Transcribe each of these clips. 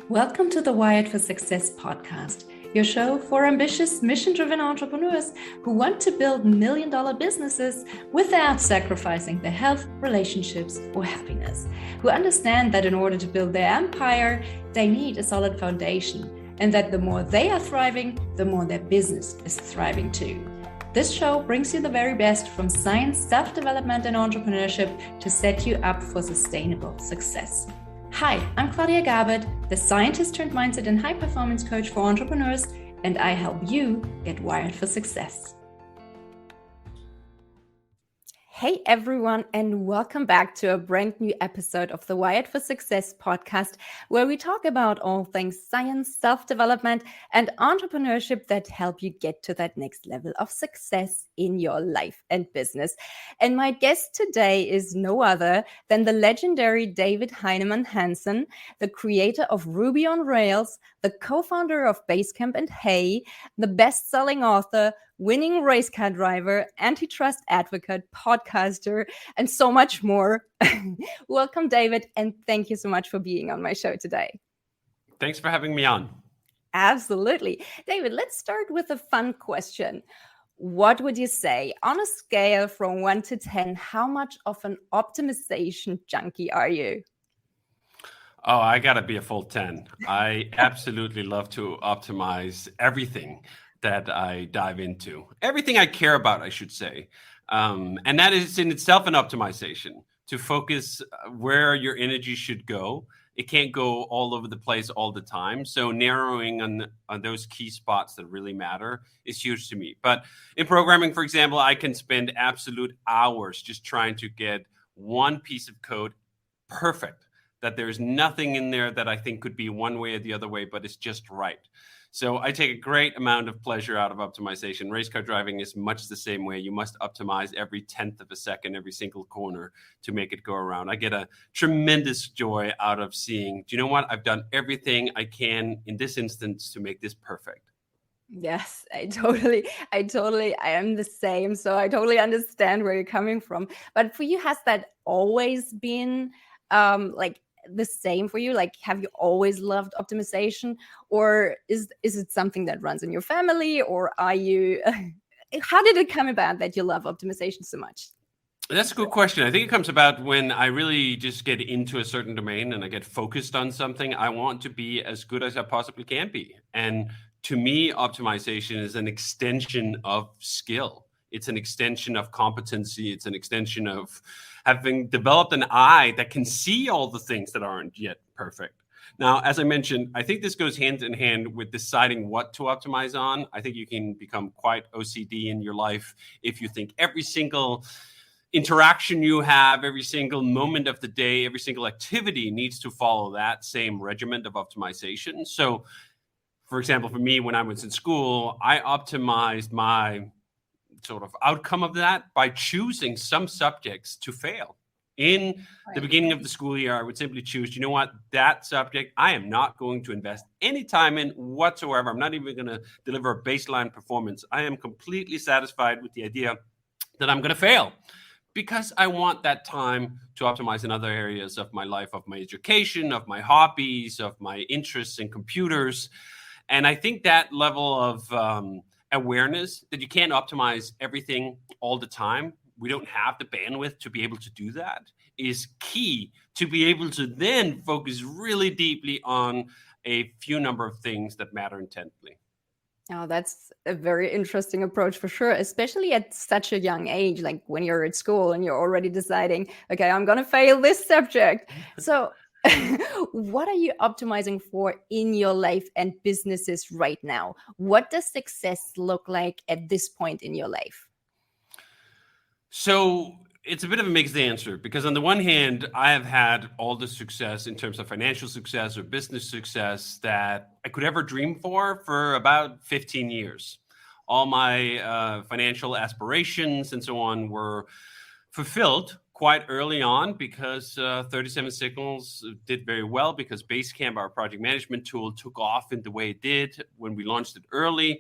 Welcome to the Wired for Success podcast, your show for ambitious, mission-driven entrepreneurs who want to build million-dollar businesses without sacrificing their health, relationships, or happiness, who understand that in order to build their empire, they need a solid foundation, and that the more they are thriving, the more their business is thriving too. This show brings you the very best from science, self-development, and entrepreneurship to set you up for sustainable success. Hi, I'm Claudia Garbutt, the scientist turned mindset and high performance coach for entrepreneurs, and I help you get wired for success. Hey everyone, and welcome back to a brand new episode of the Wired for Success podcast, where we talk about all things science, self-development, and entrepreneurship that help you get to that next level of success in your life and business. And my guest today is no other than the legendary David Heinemeier Hanson, the creator of Ruby on Rails, the co-founder of Basecamp and Hey, the best-selling author, winning race car driver, antitrust advocate, podcaster, and so much more. Welcome, David, and thank you so much for being on my show today. Thanks for having me on. Absolutely. David, let's start with a fun question. What would you say, on a scale from 1 to 10, how much of an optimization junkie are you? Oh, I gotta be a full 10. I absolutely love to optimize everything that I dive into. Everything I care about, I should say. And that is in itself an optimization, to focus where your energy should go. It can't go all over the place all the time. So narrowing on those key spots that really matter is huge to me. But in programming, for example, I can spend absolute hours just trying to get one piece of code perfect, that there's nothing in there that I think could be one way or the other way, but it's just right. So I take a great amount of pleasure out of optimization. Race car driving is much the same way. You must optimize every 10th of a second, every single corner to make it go around. I get a tremendous joy out of seeing, do you know what? I've done everything I can in this instance to make this perfect. Yes, I am the same. So I totally understand where you're coming from. But for you, has that always been the same for you? Like, have you always loved optimization, or is it something that runs in your family, or are you how did it come about that you love optimization so much? That's a good question. I think it comes about when I really just get into a certain domain and I get focused on something. I want to be as good as I possibly can be. And to me, optimization is an extension of skill. It's an extension of competency. It's an extension of having developed an eye that can see all the things that aren't yet perfect. Now, as I mentioned, I think this goes hand in hand with deciding what to optimize on. I think you can become quite OCD in your life if you think every single interaction you have, every single moment of the day, every single activity needs to follow that same regimen of optimization. So, for example, for me, when I was in school, I optimized my sort of outcome of that by choosing some subjects to fail. In the beginning of the school year, I would simply choose, you know what, that subject, I am not going to invest any time in whatsoever. I'm not even going to deliver a baseline performance. I am completely satisfied with the idea that I'm going to fail, because I want that time to optimize in other areas of my life, of my education, of my hobbies, of my interests in computers. And I think that level of awareness that you can't optimize everything all the time, we don't have the bandwidth to be able to do that, is key to be able to then focus really deeply on a few number of things that matter intently. Oh, that's a very interesting approach for sure, especially at such a young age, like when you're at school and you're already deciding, okay, I'm going to fail this subject. So what are you optimizing for in your life and businesses right now? What does success look like at this point in your life? So it's a bit of a mixed answer, because on the one hand, I have had all the success in terms of financial success or business success that I could ever dream for about 15 years. All my financial aspirations and so on were fulfilled quite early on, because 37 Signals did very well, because Basecamp, our project management tool, took off in the way it did when we launched it early.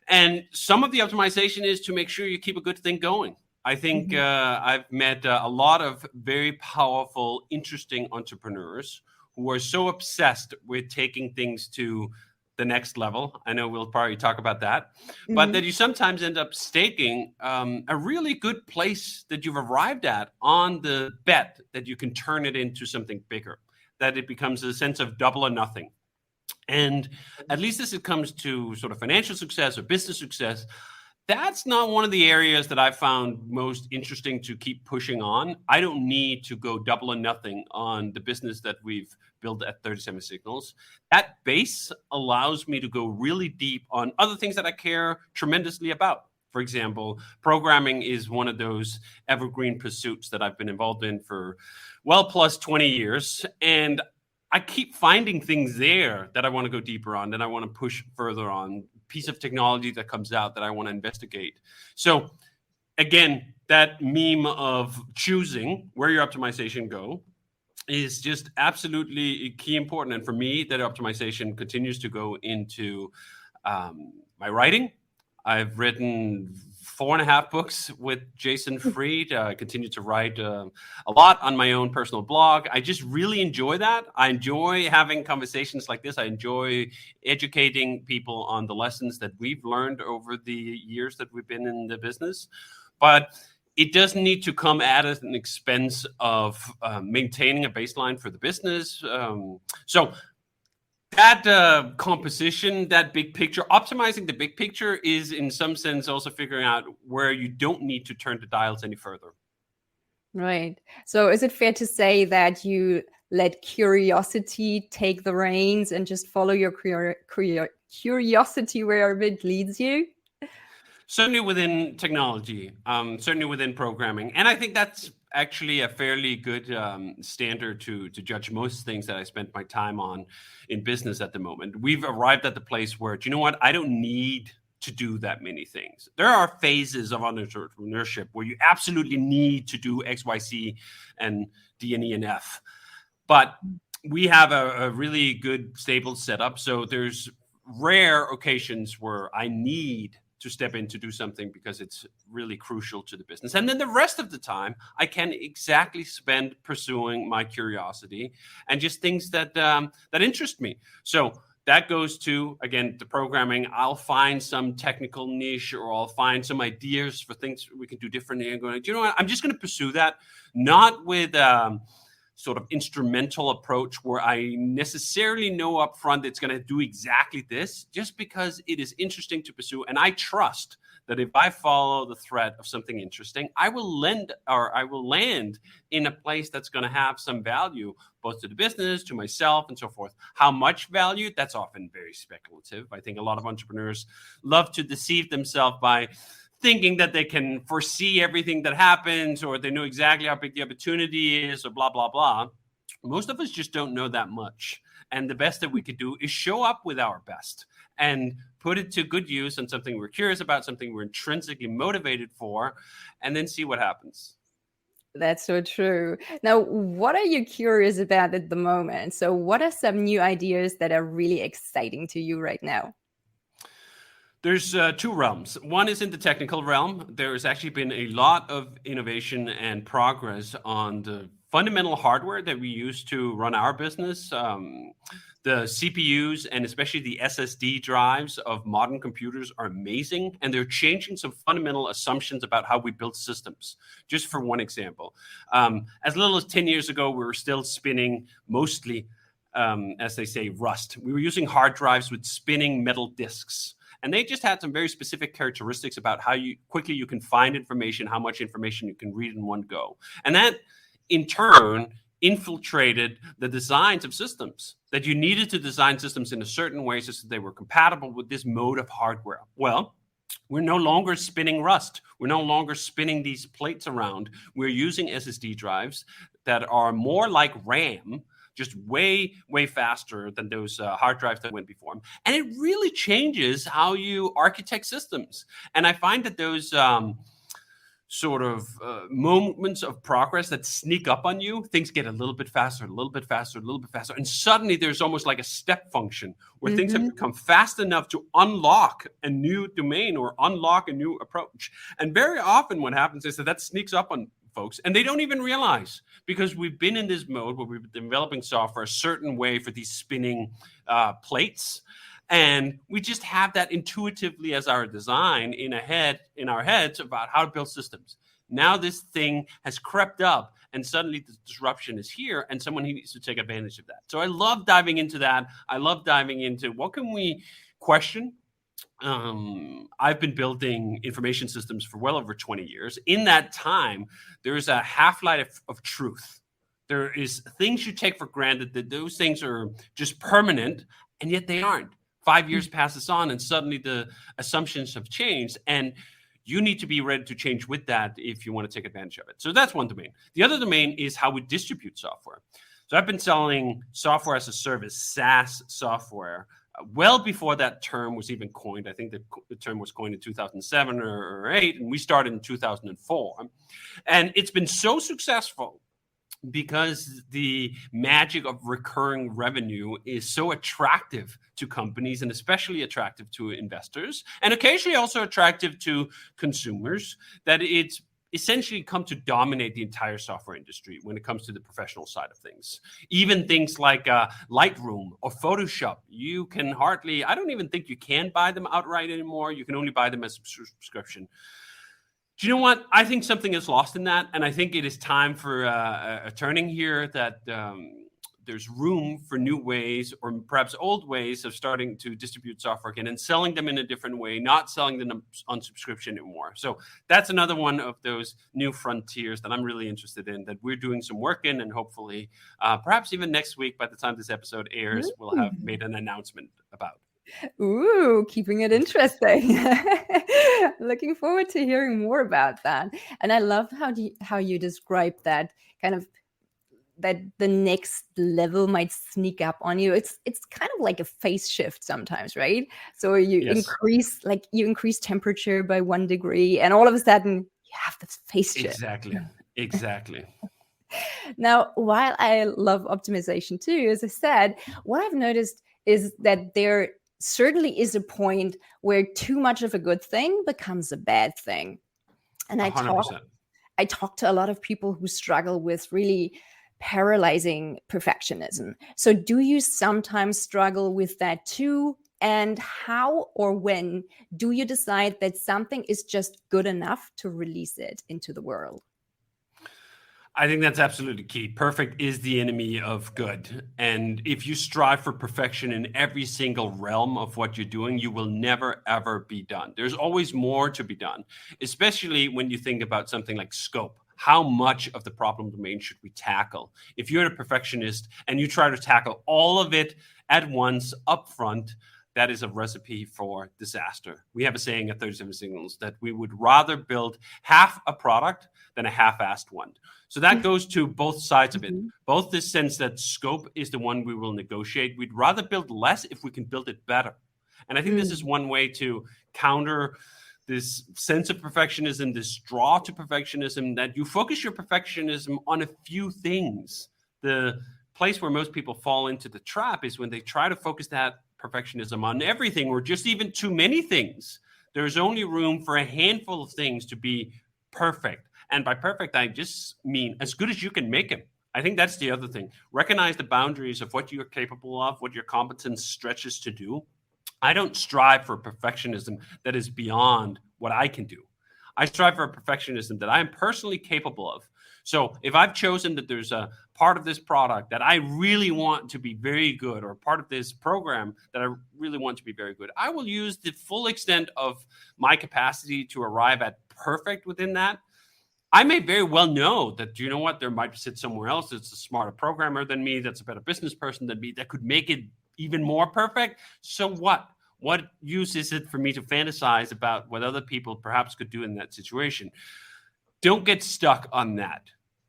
And some of the optimization is to make sure you keep a good thing going. I think I've met a lot of very powerful, interesting entrepreneurs who are so obsessed with taking things to the next level. I know we'll probably talk about that, but that you sometimes end up staking a really good place that you've arrived at on the bet that you can turn it into something bigger, that it becomes a sense of double or nothing. And at least as it comes to sort of financial success or business success, that's not one of the areas that I found most interesting to keep pushing on. I don't need to go double or nothing on the business that we've built at 37 Signals. That base allows me to go really deep on other things that I care tremendously about. For example, programming is one of those evergreen pursuits that I've been involved in for well plus 20 years. And I keep finding things there that I want to go deeper on, that I want to push further on, piece of technology that comes out that I want to investigate. So again, that meme of choosing where your optimization go is just absolutely key important. And for me, that optimization continues to go into my writing. I've written 4.5 books with Jason Fried. I continue to write a lot on my own personal blog. I just really enjoy that. I enjoy having conversations like this. I enjoy educating people on the lessons that we've learned over the years that we've been in the business. But it doesn't need to come at an expense of maintaining a baseline for the business. So that composition, that big picture, optimizing the big picture is in some sense also figuring out where you don't need to turn the dials any further. Right. So is it fair to say that you let curiosity take the reins and just follow your curiosity wherever it leads you? Certainly within technology, certainly within programming. And I think that's actually a fairly good standard to judge most things that I spend my time on in business at the moment. We've arrived at the place where, do you know what? I don't need to do that many things. There are phases of entrepreneurship where you absolutely need to do X, Y, Z, and D, and E, and F. But we have a really good, stable setup. So there's rare occasions where I need to step in to do something because it's really crucial to the business. And then the rest of the time, I can exactly spend pursuing my curiosity and just things that that interest me. So that goes to, again, the programming. I'll find some technical niche, or I'll find some ideas for things we can do differently, and going, do you know what? I'm just going to pursue that, not with sort of instrumental approach where I necessarily know upfront it's going to do exactly this, just because it is interesting to pursue. And I trust that if I follow the thread of something interesting, I will land in a place that's going to have some value, both to the business, to myself, and so forth. How much value? That's often very speculative. I think a lot of entrepreneurs love to deceive themselves by thinking that they can foresee everything that happens, or they know exactly how big the opportunity is, or blah, blah, blah. Most of us just don't know that much. And the best that we could do is show up with our best and put it to good use on something we're curious about, something we're intrinsically motivated for, and then see what happens. That's so true. Now, what are you curious about at the moment? So what are some new ideas that are really exciting to you right now? There's two realms. One is in the technical realm. There has actually been a lot of innovation and progress on the fundamental hardware that we use to run our business. The CPUs and especially the SSD drives of modern computers are amazing, and they're changing some fundamental assumptions about how we build systems. Just for one example, as little as 10 years ago, we were still spinning mostly, as they say, rust. We were using hard drives with spinning metal disks. And they just had some very specific characteristics about how quickly you can find information, how much information you can read in one go. And that, in turn, infiltrated the designs of systems, that you needed to design systems in a certain way so that they were compatible with this mode of hardware. Well, we're no longer spinning rust. We're no longer spinning these plates around. We're using SSD drives that are more like RAM, just way, way faster than those hard drives that went before them. And it really changes how you architect systems. And I find that those sort of moments of progress that sneak up on you, things get a little bit faster, a little bit faster, a little bit faster. And suddenly there's almost like a step function where things have become fast enough to unlock a new domain or unlock a new approach. And very often what happens is that sneaks up on folks, and they don't even realize, because we've been in this mode where we've been developing software a certain way for these spinning plates. And we just have that intuitively as our design in our heads about how to build systems. Now this thing has crept up, and suddenly the disruption is here, and someone needs to take advantage of that. So I love diving into that. I love diving into what can we question. I've been building information systems for well over 20 years. In that time, there is a half-life of truth. There is things you take for granted that those things are just permanent, and yet they aren't. 5 years passes on, and suddenly the assumptions have changed, and you need to be ready to change with that if you want to take advantage of it. So that's one domain. The other domain is how we distribute software. So I've been selling software as a service, SaaS software, well before that term was even coined. I think the term was coined in 2007 or 8, and we started in 2004. And it's been so successful because the magic of recurring revenue is so attractive to companies, and especially attractive to investors, and occasionally also attractive to consumers, that it's essentially come to dominate the entire software industry when it comes to the professional side of things. Even things like Lightroom or Photoshop, you can hardly, I don't even think you can buy them outright anymore. You can only buy them as a subscription. Do you know what? I think something is lost in that, and I think it is time for a turning here, that there's room for new ways, or perhaps old ways, of starting to distribute software again and selling them in a different way, not selling them on subscription anymore. So that's another one of those new frontiers that I'm really interested in, that we're doing some work in, and hopefully perhaps even next week, by the time this episode airs, we'll have made an announcement about. Ooh, keeping it interesting. Looking forward to hearing more about that. And I love how you describe that kind of, that the next level might sneak up on you. It's kind of like a phase shift sometimes, right? So you increase temperature by 1 degree, and all of a sudden you have this phase shift. Exactly. Now, while I love optimization too, as I said, what I've noticed is that there certainly is a point where too much of a good thing becomes a bad thing. And I talk to a lot of people who struggle with really paralyzing perfectionism. So do you sometimes struggle with that too? And how or when do you decide that something is just good enough to release it into the world? I think that's absolutely key. Perfect is the enemy of good. And if you strive for perfection in every single realm of what you're doing, you will never, ever be done. There's always more to be done, especially when you think about something like scope. How much of the problem domain should we tackle? If you're a perfectionist and you try to tackle all of it at once up front, that is a recipe for disaster. We have a saying at 37 Signals that we would rather build half a product than a half-assed one. So that goes to both sides of it. Both the sense that scope is the one we will negotiate. We'd rather build less if we can build it better. And I think this is one way to counter this sense of perfectionism, this draw to perfectionism, that you focus your perfectionism on a few things. The place where most people fall into the trap is when they try to focus that perfectionism on everything, or just even too many things. There's only room for a handful of things to be perfect. And by perfect, I just mean as good as you can make it. I think that's the other thing. Recognize the boundaries of what you're capable of, what your competence stretches to do. I don't strive for perfectionism that is beyond what I can do. I strive for a perfectionism that I am personally capable of. So if I've chosen that there's a part of this product that I really want to be very good, or part of this program that I really want to be very good, I will use the full extent of my capacity to arrive at perfect within that. I may very well know that, you know what, there might sit somewhere else that's a smarter programmer than me, that's a better business person than me, that could make it even more perfect. So what? What use is it for me to fantasize about what other people perhaps could do in that situation? Don't get stuck on that.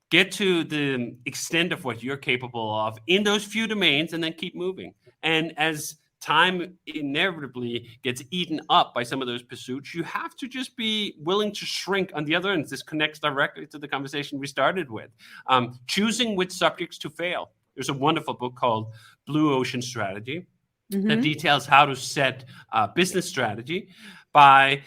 Get to the extent of what you're capable of in those few domains, and then keep moving. And as time inevitably gets eaten up by some of those pursuits, you have to just be willing to shrink on the other end. This connects directly to the conversation we started with. Choosing which subjects to fail. There's a wonderful book called Blue Ocean Strategy that details how to set business strategy by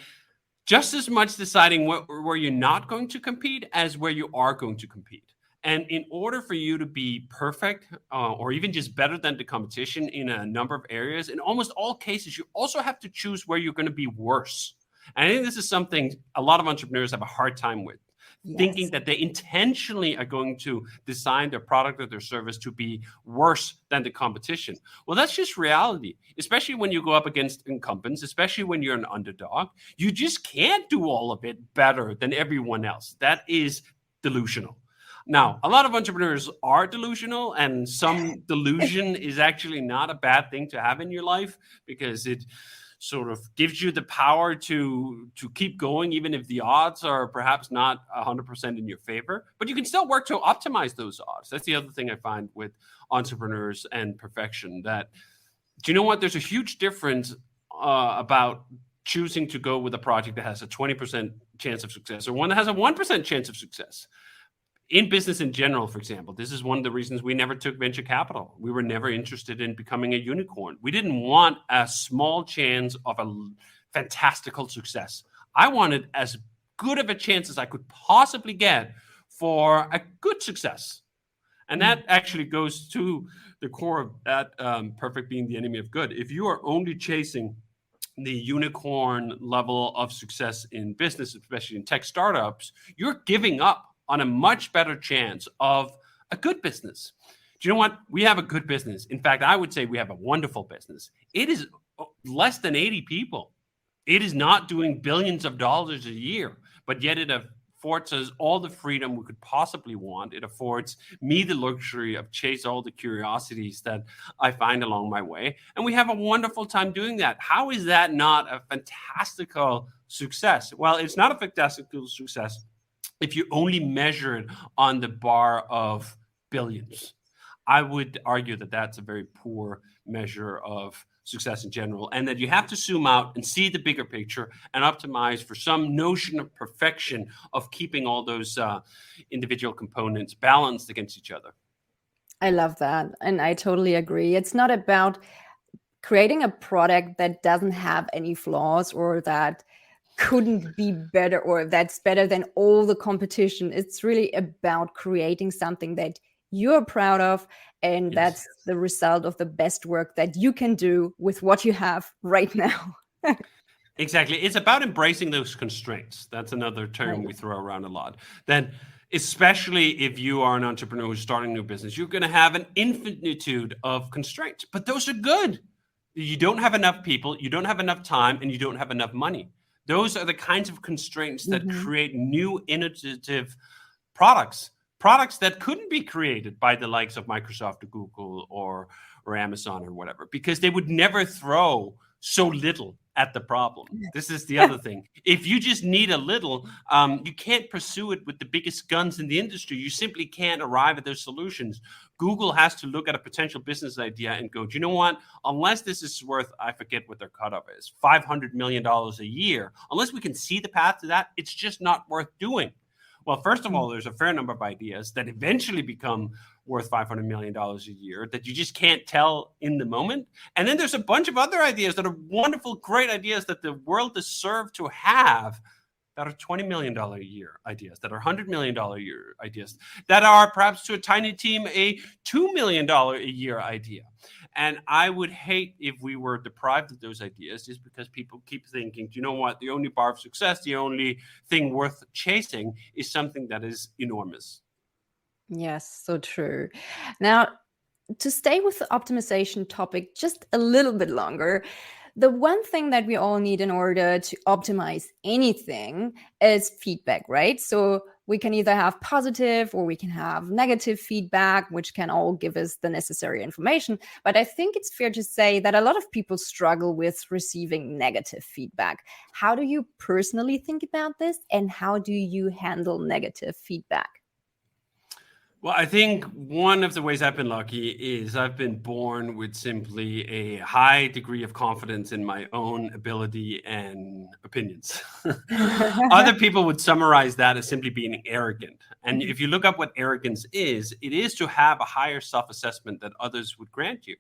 just as much deciding where you're not going to compete as where you are going to compete. And in order for you to be perfect or even just better than the competition in a number of areas, in almost all cases, you also have to choose where you're going to be worse. And I think this is something a lot of entrepreneurs have a hard time with. Yes. Thinking that they intentionally are going to design their product or their service to be worse than the competition. Well, that's just reality, especially when you go up against incumbents, especially when you're an underdog. You just can't do all of it better than everyone else. That is delusional. Now, a lot of entrepreneurs are delusional, and some delusion is actually not a bad thing to have in your life, because it sort of gives you the power to keep going, even if the odds are perhaps not 100% in your favor. But you can still work to optimize those odds. That's the other thing I find with entrepreneurs and perfection. That, do you know what? There's a huge difference about choosing to go with a project that has a 20% chance of success or one that has a 1% chance of success. In business in general, for example, this is one of the reasons we never took venture capital. We were never interested in becoming a unicorn. We didn't want a small chance of a fantastical success. I wanted as good of a chance as I could possibly get for a good success. And that actually goes to the core of that perfect being the enemy of good. If you are only chasing the unicorn level of success in business, especially in tech startups, you're giving up on a much better chance of a good business. Do you know what? We have a good business. In fact, I would say we have a wonderful business. It is less than 80 people. It is not doing billions of dollars a year, but yet it affords us all the freedom we could possibly want. It affords me the luxury of chase all the curiosities that I find along my way. And we have a wonderful time doing that. How is that not a fantastical success? Well, it's not a fantastical success if you only measure it on the bar of billions. I would argue that that's a very poor measure of success in general, and that you have to zoom out and see the bigger picture and optimize for some notion of perfection of keeping all those individual components balanced against each other. I love that. And I totally agree. It's not about creating a product that doesn't have any flaws or that couldn't be better or that's better than all the competition. It's really about creating something that you're proud of, and that's the result of the best work that you can do with what you have right now. Exactly. It's about embracing those constraints. That's another term we throw around a lot. Then, especially if you are an entrepreneur who's starting a new business, you're going to have an infinitude of constraints, but those are good. You don't have enough people, you don't have enough time, and you don't have enough money. Those are the kinds of constraints that create new innovative products that couldn't be created by the likes of Microsoft or Google or Amazon or whatever, because they would never throw so little at the problem. This is the other thing. If you just need a little, you can't pursue it with the biggest guns in the industry. You simply can't arrive at those solutions. Google has to look at a potential business idea and go, do you know what? Unless this is worth, I forget what their cutoff is, $500 million a year, unless we can see the path to that, it's just not worth doing. Well, first of all, there's a fair number of ideas that eventually become worth $500 million a year that you just can't tell in the moment. And then there's a bunch of other ideas that are wonderful, great ideas that the world deserves to have, that are $20 million a year ideas, that are $100 million a year ideas, that are perhaps to a tiny team a $2 million a year idea. And I would hate if we were deprived of those ideas just because people keep thinking, do you know what? The only bar of success, the only thing worth chasing is something that is enormous. Yes, so true. Now, to stay with the optimization topic just a little bit longer, the one thing that we all need in order to optimize anything is feedback, right? So we can either have positive or we can have negative feedback, which can all give us the necessary information. But I think it's fair to say that a lot of people struggle with receiving negative feedback. How do you personally think about this, and how do you handle negative feedback? Well, I think one of the ways I've been lucky is I've been born with simply a high degree of confidence in my own ability and opinions. Other people would summarize that as simply being arrogant. And if you look up what arrogance is, it is to have a higher self-assessment that others would grant you.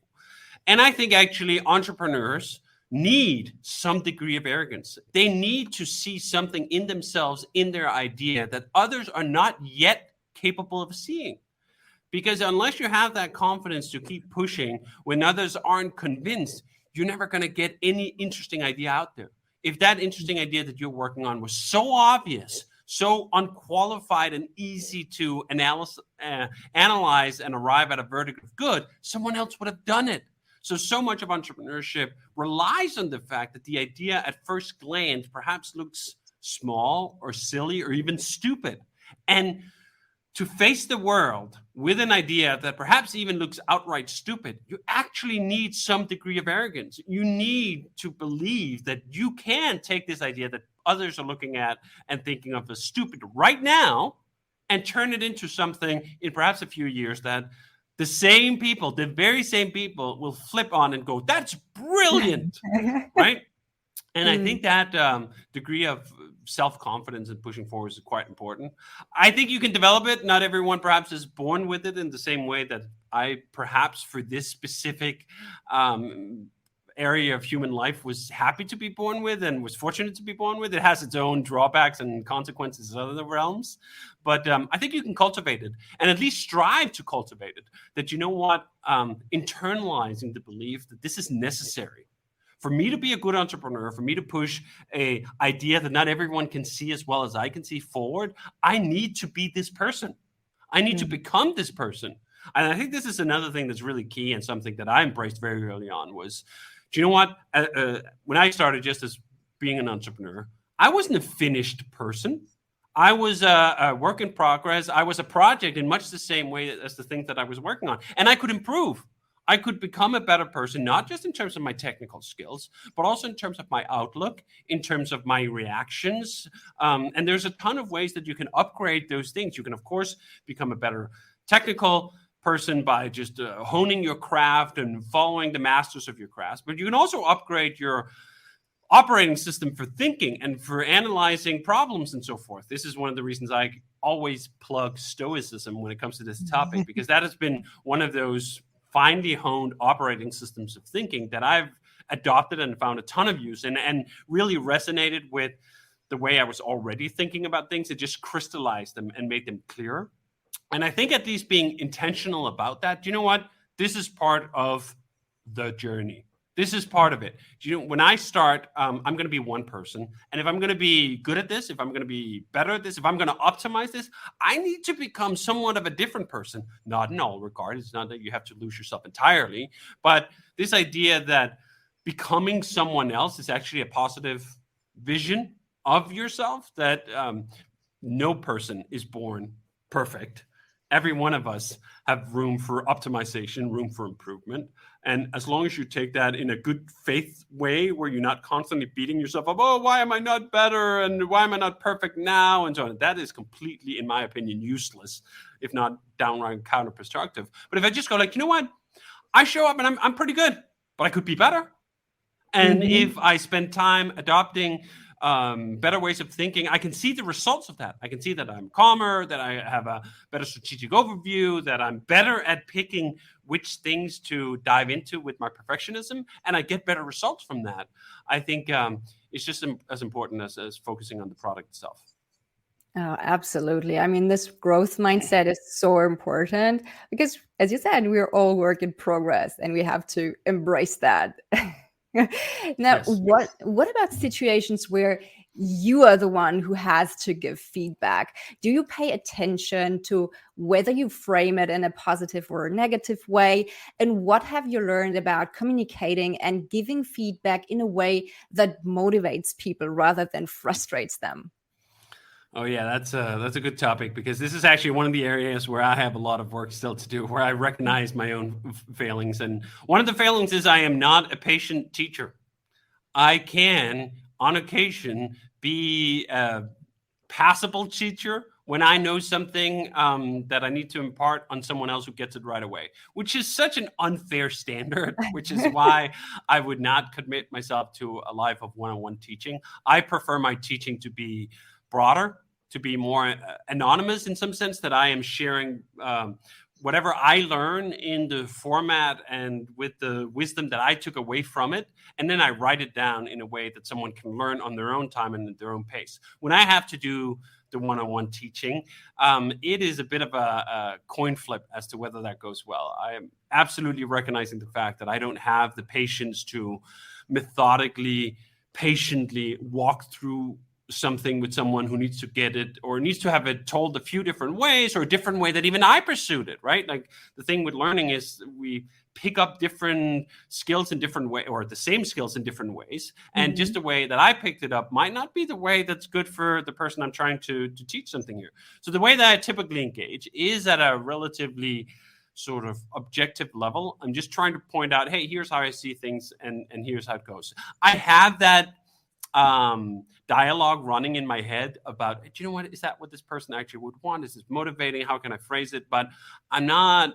And I think actually entrepreneurs need some degree of arrogance. They need to see something in themselves, in their idea, that others are not yet capable of seeing. Because unless you have that confidence to keep pushing when others aren't convinced, you're never going to get any interesting idea out there. If that interesting idea that you're working on was so obvious, so unqualified and easy to analyze and arrive at a verdict of good, someone else would have done it. So much of entrepreneurship relies on the fact that the idea at first glance perhaps looks small or silly or even stupid. And to face the world with an idea that perhaps even looks outright stupid, you actually need some degree of arrogance. You need to believe that you can take this idea that others are looking at and thinking of as stupid right now and turn it into something in perhaps a few years that the same people, the very same people, will flip on and go, that's brilliant, right? And I think that degree of self-confidence and pushing forward is quite important. I think you can develop it. Not everyone perhaps is born with it in the same way that I perhaps for this specific area of human life was happy to be born with and was fortunate to be born with. It has its own drawbacks and consequences in other realms. But I think you can cultivate it and at least strive to cultivate it. That, you know what, internalizing the belief that this is necessary. For me to be a good entrepreneur, for me to push an idea that not everyone can see as well as I can see forward, I need to be this person. I need to become this person. And I think this is another thing that's really key and something that I embraced very early on was, do you know what? When I started just as being an entrepreneur, I wasn't a finished person. I was a work in progress. I was a project in much the same way as the things that I was working on. And I could improve. I could become a better person, not just in terms of my technical skills, but also in terms of my outlook, in terms of my reactions. And there's a ton of ways that you can upgrade those things. You can, of course, become a better technical person by just honing your craft and following the masters of your craft. But you can also upgrade your operating system for thinking and for analyzing problems and so forth. This is one of the reasons I always plug Stoicism when it comes to this topic, because that has been one of those finely honed operating systems of thinking that I've adopted and found a ton of use and really resonated with the way I was already thinking about things. It just crystallized them and made them clearer. And I think at least being intentional about that, you know what? This is part of the journey. This is part of it. You know, when I start, I'm going to be one person. And if I'm going to be good at this, if I'm going to be better at this, if I'm going to optimize this, I need to become somewhat of a different person. Not in all regards. It's not that you have to lose yourself entirely. But this idea that becoming someone else is actually a positive vision of yourself, that no person is born perfect. Every one of us have room for optimization, room for improvement. And as long as you take that in a good faith way, where you're not constantly beating yourself up, oh, why am I not better? And why am I not perfect now? And so on. That is completely, in my opinion, useless, if not downright counterproductive. But if I just go like, you know what? I show up and I'm pretty good, but I could be better. And if I spend time adopting better ways of thinking, I can see the results of that. I can see that I'm calmer, that I have a better strategic overview, that I'm better at picking which things to dive into with my perfectionism, and I get better results from that. I think it's just as important as focusing on the product itself. Oh, absolutely. I mean, this growth mindset is so important because, as you said, we're all work in progress and we have to embrace that. Now, Yes. what about situations where you are the one who has to give feedback? Do you pay attention to whether you frame it in a positive or a negative way? And what have you learned about communicating and giving feedback in a way that motivates people rather than frustrates them? Oh yeah, that's a good topic, because this is actually one of the areas where I have a lot of work still to do, where I recognize my own failings. And one of the failings is I am not a patient teacher. I can, on occasion, be a passable teacher when I know something that I need to impart on someone else who gets it right away, which is such an unfair standard, which is why I would not commit myself to a life of one-on-one teaching. I prefer my teaching to be broader, to be more anonymous in some sense, that I am sharing whatever I learn in the format and with the wisdom that I took away from it, and then I write it down in a way that someone can learn on their own time and at their own pace. When I have to do the one-on-one teaching, it is a bit of a coin flip as to whether that goes well. I am absolutely recognizing the fact that I don't have the patience to methodically, patiently walk through something with someone who needs to get it or needs to have it told a few different ways, or a different way that even I pursued it, right? Like, the thing with learning is we pick up different skills in different ways, or the same skills in different ways. And just the way that I picked it up might not be the way that's good for the person I'm trying to teach something here. So the way that I typically engage is at a relatively sort of objective level. I'm just trying to point out, hey, here's how I see things, and here's how it goes. I have that dialogue running in my head about, do you know what, is that what this person actually would want? Is this motivating? How can I phrase it? But I'm not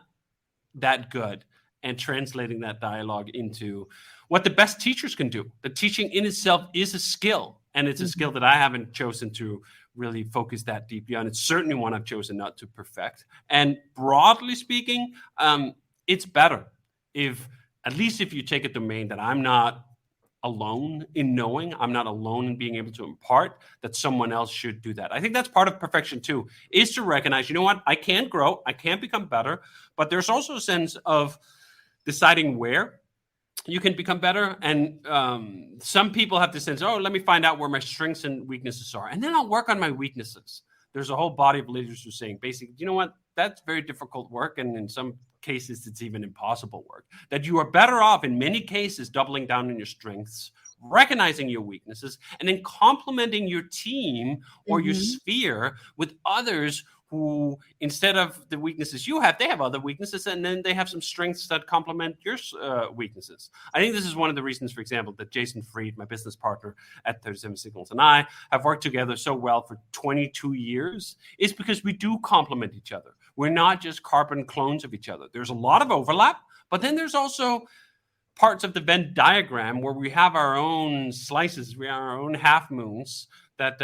that good at translating that dialogue into what the best teachers can do. The teaching in itself is a skill, and it's a skill that I haven't chosen to really focus that deeply on. It's certainly one I've chosen not to perfect. And broadly speaking, it's better if, at least if you take a domain that I'm not alone in knowing, I'm not alone in being able to impart, that someone else should do that. I think that's part of perfection too, is to recognize, you know what, I can grow, I can become better, but there's also a sense of deciding where you can become better. And some people have this sense, oh, let me find out where my strengths and weaknesses are, and then I'll work on my weaknesses. There's a whole body of leaders who are saying, basically, you know what, that's very difficult work, and in some cases it's even impossible work. That you are better off in many cases doubling down on your strengths, recognizing your weaknesses, and then complementing your team or your sphere with others who, instead of the weaknesses you have, they have other weaknesses, and then they have some strengths that complement your weaknesses. I think this is one of the reasons, for example, that Jason Fried, my business partner at 37 Signals, and I have worked together so well for 22 years, is because we do complement each other. We're not just carbon clones of each other. There's a lot of overlap, but then there's also parts of the Venn diagram where we have our own slices, we have our own half moons that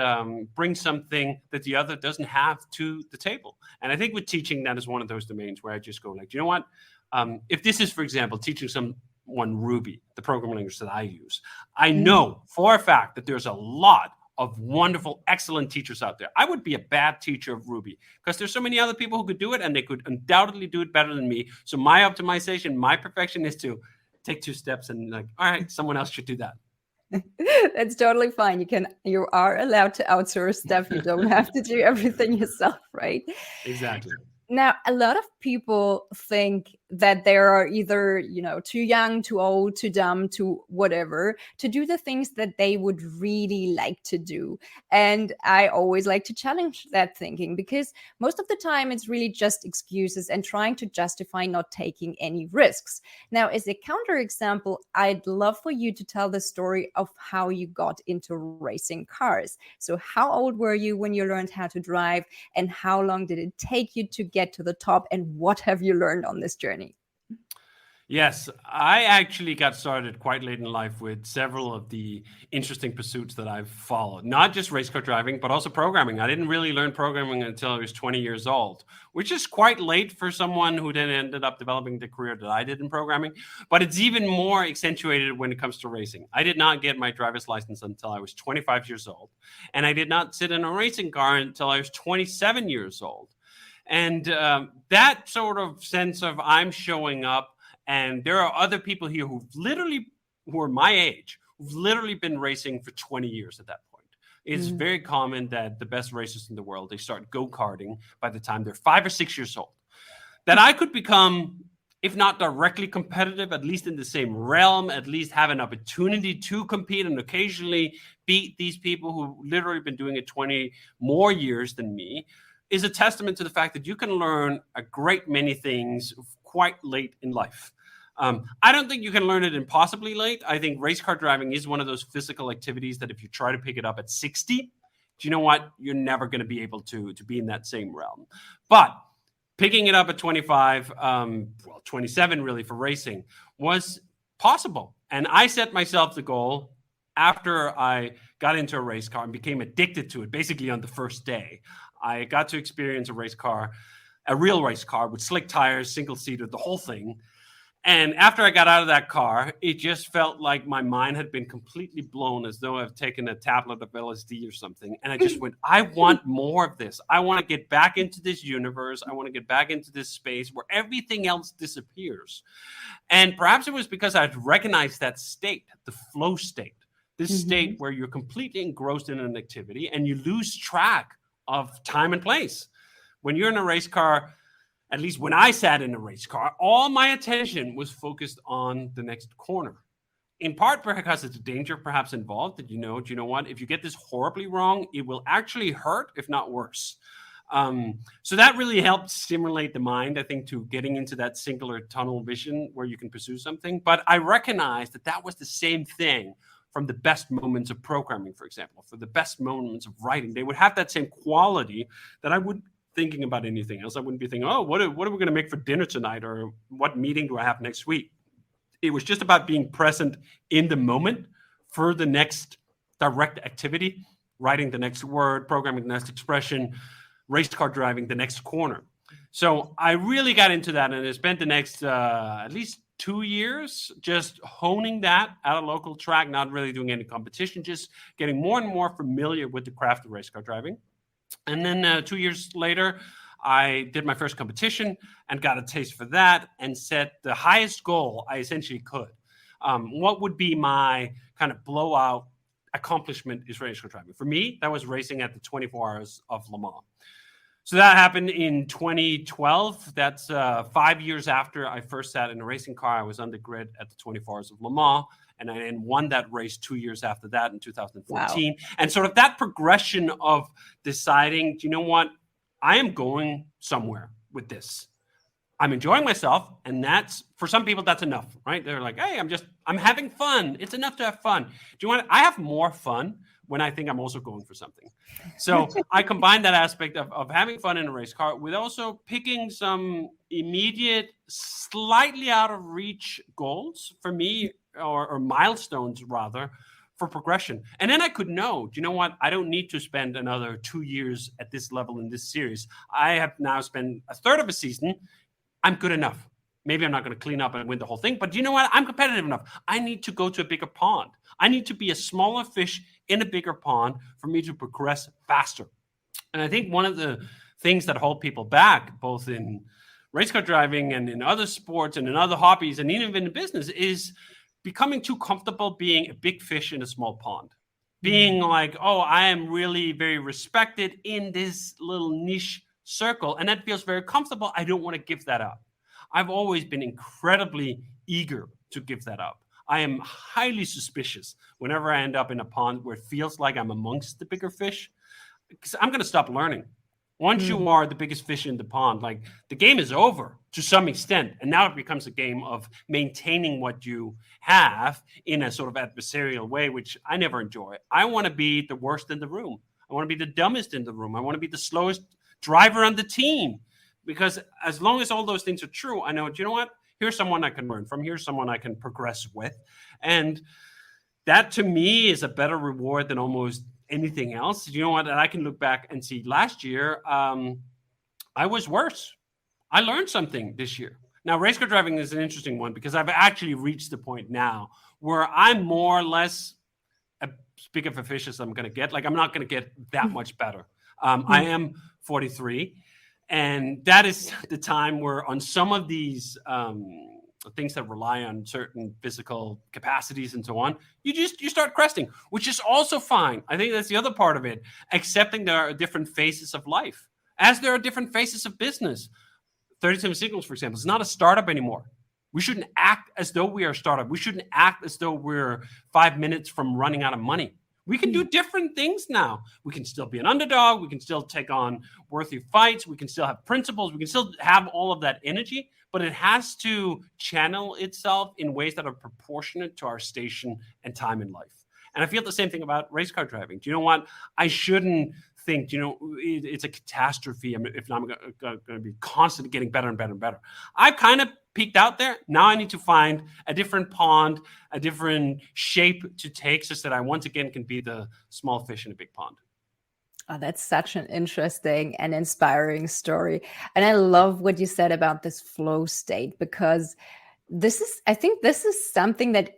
bring something that the other doesn't have to the table. And I think with teaching, that is one of those domains where I just go like, you know what? If this is, for example, teaching someone Ruby, the programming language that I use, I know for a fact that there's a lot of wonderful, excellent teachers out there. I would be a bad teacher of Ruby because there's so many other people who could do it, and they could undoubtedly do it better than me. So my optimization, my perfection is to take 2 steps and like, all right, someone else should do that. That's totally fine. You are allowed to outsource stuff. You don't have to do everything yourself, right? Exactly. Now, a lot of people think that they are either, too young, too old, too dumb, too whatever, to do the things that they would really like to do. And I always like to challenge that thinking, because most of the time it's really just excuses and trying to justify not taking any risks. Now, as a counterexample, I'd love for you to tell the story of how you got into racing cars. So how old were you when you learned how to drive, and how long did it take you to get to the top, and what have you learned on this journey? Yes, I actually got started quite late in life with several of the interesting pursuits that I've followed. Not just race car driving, but also programming. I didn't really learn programming until I was 20 years old, which is quite late for someone who then ended up developing the career that I did in programming. But it's even more accentuated when it comes to racing. I did not get my driver's license until I was 25 years old. And I did not sit in a racing car until I was 27 years old. And that sort of sense of I'm showing up, and there are other people here who are my age, who've literally been racing for 20 years at that point. It's very common that the best racers in the world, they start go-karting by the time they're 5 or 6 years old. That I could become, if not directly competitive, at least in the same realm, at least have an opportunity to compete and occasionally beat these people who've literally been doing it 20 more years than me, is a testament to the fact that you can learn a great many things quite late in life. I don't think you can learn it impossibly late. I think race car driving is one of those physical activities that if you try to pick it up at 60, do you know what? You're never going to be able to be in that same realm. But picking it up at 25, 27 really for racing was possible. And I set myself the goal after I got into a race car and became addicted to it basically on the first day. I got to experience a race car a real race car with slick tires, single seater, the whole thing. And after I got out of that car, it just felt like my mind had been completely blown, as though I've taken a tablet of LSD or something. And I just went, I want more of this. I want to get back into this universe. I want to get back into this space where everything else disappears. And perhaps it was because I'd recognized that state, the flow state, this state where you're completely engrossed in an activity and you lose track of time and place. When you're in a race car, at least when I sat in a race car, all my attention was focused on the next corner. In part because it's a danger perhaps involved that, do you know what? If you get this horribly wrong, it will actually hurt, if not worse. So that really helped stimulate the mind, I think, to getting into that singular tunnel vision where you can pursue something. But I recognized that was the same thing from the best moments of programming, for example, for the best moments of writing. They would have that same quality that I would thinking about anything else. I wouldn't be thinking, oh, what are we going to make for dinner tonight, or what meeting do I have next week? It was just about being present in the moment for the next direct activity, writing the next word, programming the next expression, race car driving the next corner. So I really got into that, and I spent the next at least 2 years just honing that at a local track, not really doing any competition, just getting more and more familiar with the craft of race car driving. And then 2 years later, I did my first competition and got a taste for that and set the highest goal I essentially could. What would be my kind of blowout accomplishment is race car driving. For me, that was racing at the 24 Hours of Le Mans. So that happened in 2012. That's 5 years after I first sat in a racing car. I was on the grid at the 24 Hours of Le Mans. And I won that race 2 years after that in 2014. Wow. And sort of that progression of deciding, do you know what? I am going somewhere with this. I'm enjoying myself. And that's, for some people, that's enough, right? They're like, hey, I'm having fun. It's enough to have fun. I have more fun when I think I'm also going for something. So I combine that aspect of having fun in a race car with also picking some immediate, slightly out of reach goals for me, or milestones rather, for progression. And then I could know, do you know what? I don't need to spend another 2 years at this level in this series. I have now spent a third of a season. I'm good enough. Maybe I'm not going to clean up and win the whole thing, but do you know what? I'm competitive enough. I need to go to a bigger pond. I need to be a smaller fish in a bigger pond for me to progress faster. And I think one of the things that hold people back, both in race car driving and in other sports and in other hobbies and even in business, is becoming too comfortable being a big fish in a small pond. Being like, oh, I am really very respected in this little niche circle, and that feels very comfortable. I don't want to give that up. I've always been incredibly eager to give that up. I am highly suspicious whenever I end up in a pond where it feels like I'm amongst the bigger fish, because I'm going to stop learning. Once you are the biggest fish in the pond, like, the game is over to some extent. And now it becomes a game of maintaining what you have in a sort of adversarial way, which I never enjoy. I want to be the worst in the room. I want to be the dumbest in the room. I want to be the slowest driver on the team. Because as long as all those things are true, I know, do you know what? Here's someone I can learn from. Here's someone I can progress with. And that, to me, is a better reward than almost anything else. You know what? And I can look back and see last year, I was worse. I learned something this year. Now, race car driving is an interesting one because I've actually reached the point now where I'm more or less as big of a fish as I'm going to get. Like, I'm not going to get that much better. I am 43. And that is the time where on some of these things that rely on certain physical capacities and so on, you start cresting, which is also fine. I think that's the other part of it, accepting there are different phases of life, as there are different phases of business. 37 Signals, for example, is not a startup anymore. We shouldn't act as though we are a startup. We shouldn't act as though we're 5 minutes from running out of money. We can do different things now. We can still be an underdog. We can still take on worthy fights. We can still have principles. We can still have all of that energy, but it has to channel itself in ways that are proportionate to our station and time in life. And I feel the same thing about race car driving. Do you know what? I shouldn't think, it's a catastrophe if I'm going to be constantly getting better and better and better. I've kind of peaked out there. Now I need to find a different pond, a different shape to take, such that I once again can be the small fish in a big pond. Oh, that's such an interesting and inspiring story. And I love what you said about this flow state, because I think this is something that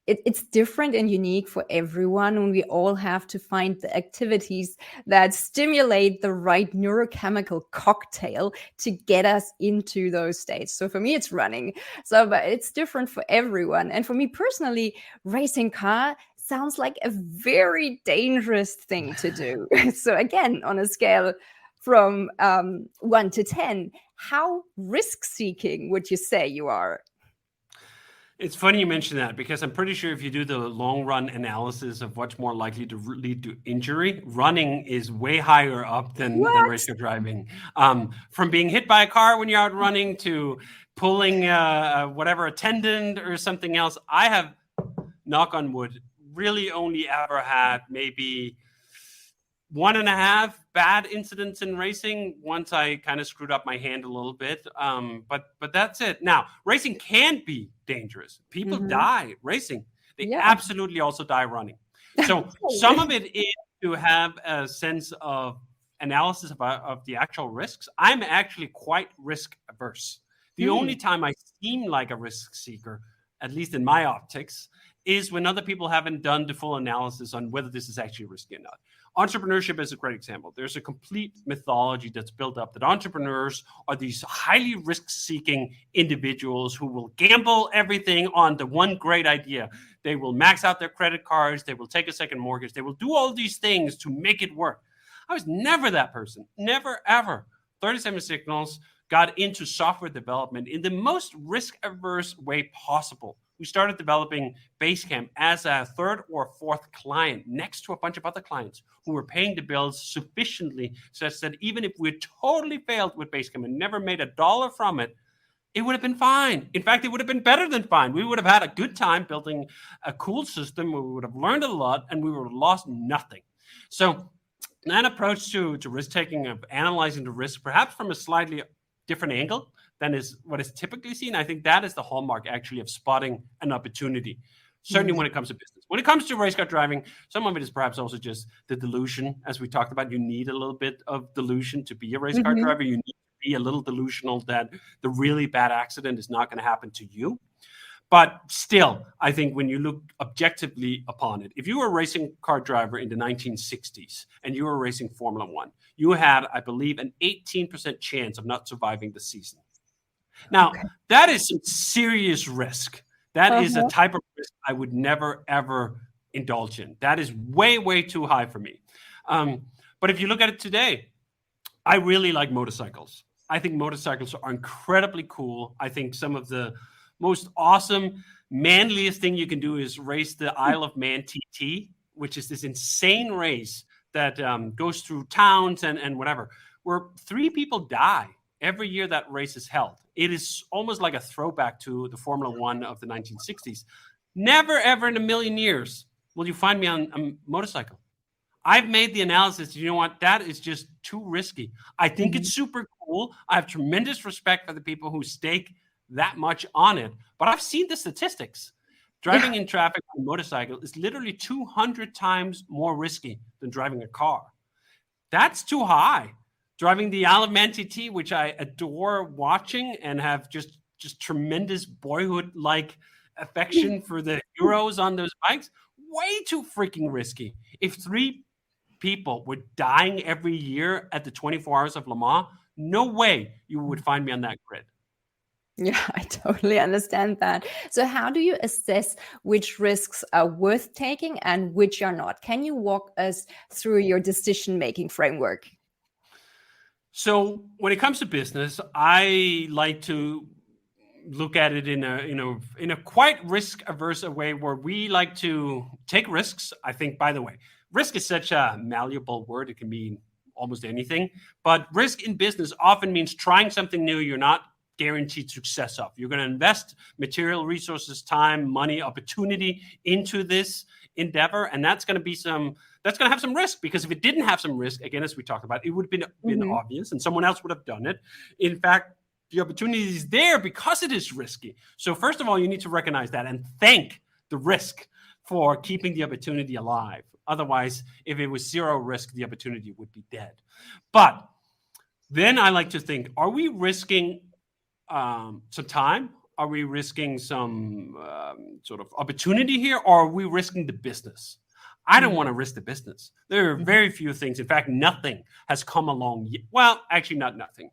it's different and unique for everyone. And we all have to find the activities that stimulate the right neurochemical cocktail to get us into those states. So for me, it's running. But it's different for everyone. And for me personally, racing car sounds like a very dangerous thing to do. So again, on a scale from 1 to 10, how risk-seeking would you say you are? It's funny you mention that, because I'm pretty sure if you do the long-run analysis of what's more likely to lead to injury, running is way higher up than race car driving. From being hit by a car when you're out running to pulling a tendon or something else. I have, knock on wood, really only ever had maybe 1.5 bad incidents in racing. Once I kind of screwed up my hand a little bit, but that's it. Now, racing can be dangerous. People die racing. They absolutely also die running. So some of it is to have a sense of analysis of the actual risks. I'm actually quite risk averse. The only time I seem like a risk seeker, at least in my optics, is when other people haven't done the full analysis on whether this is actually risky or not. Entrepreneurship is a great example. There's a complete mythology that's built up that entrepreneurs are these highly risk-seeking individuals who will gamble everything on the one great idea. They will max out their credit cards. They will take a second mortgage. They will do all these things to make it work. I was never that person. Never, ever. 37 Signals got into software development in the most risk-averse way possible. We started developing Basecamp as a third or fourth client next to a bunch of other clients who were paying the bills sufficiently such that even if we totally failed with Basecamp and never made $1 from it, it would have been fine. In fact, it would have been better than fine. We would have had a good time building a cool system. We would have learned a lot and we would have lost nothing. So that approach to risk-taking, of analyzing the risk, perhaps from a slightly different angle than is what is typically seen, I think that is the hallmark actually of spotting an opportunity. Certainly when it comes to business. When it comes to race car driving, some of it is perhaps also just the delusion. As we talked about, you need a little bit of delusion to be a race car driver. You need to be a little delusional that the really bad accident is not going to happen to you. But still, I think when you look objectively upon it, if you were a racing car driver in the 1960s and you were racing Formula One, you had, I believe, an 18% chance of not surviving the season. Now, that is some serious risk. That is a type of risk I would never, ever indulge in. That is way, way too high for me. But if you look at it today, I really like motorcycles. I think motorcycles are incredibly cool. I think some of the most awesome, manliest thing you can do is race the Isle of Man TT, which is this insane race that goes through towns and whatever, where 3 people die every year that race is held. It is almost like a throwback to the Formula One of the 1960s. Never, ever in a million years will you find me on a motorcycle. I've made the analysis. You know what? That is just too risky. I think it's super cool. I have tremendous respect for the people who stake that much on it. But I've seen the statistics. Driving in traffic on a motorcycle is literally 200 times more risky than driving a car. That's too high. Driving the Isle of Man TT, which I adore watching and have just tremendous boyhood-like affection for the heroes on those bikes, way too freaking risky. If 3 people were dying every year at the 24 Hours of Le Mans, no way you would find me on that grid. Yeah, I totally understand that. So how do you assess which risks are worth taking and which are not? Can you walk us through your decision-making framework? So when it comes to business, I like to look at it in a quite risk-averse way where we like to take risks. I think, by the way, risk is such a malleable word. It can mean almost anything. But risk in business often means trying something new you're not guaranteed success of. You're going to invest material resources, time, money, opportunity into this endeavor, and that's going to have some risk, because if it didn't have some risk, again, as we talked about, it would have been obvious and someone else would have done it. In fact, the opportunity is there because it is risky. So first of all, you need to recognize that and thank the risk for keeping the opportunity alive. Otherwise, if it was zero risk, the opportunity would be dead. But then I like to think, are we risking some time? Are we risking some sort of opportunity here? Or are we risking the business? I don't want to risk the business. There are very few things. In fact, nothing has come along yet. Well, actually, not nothing.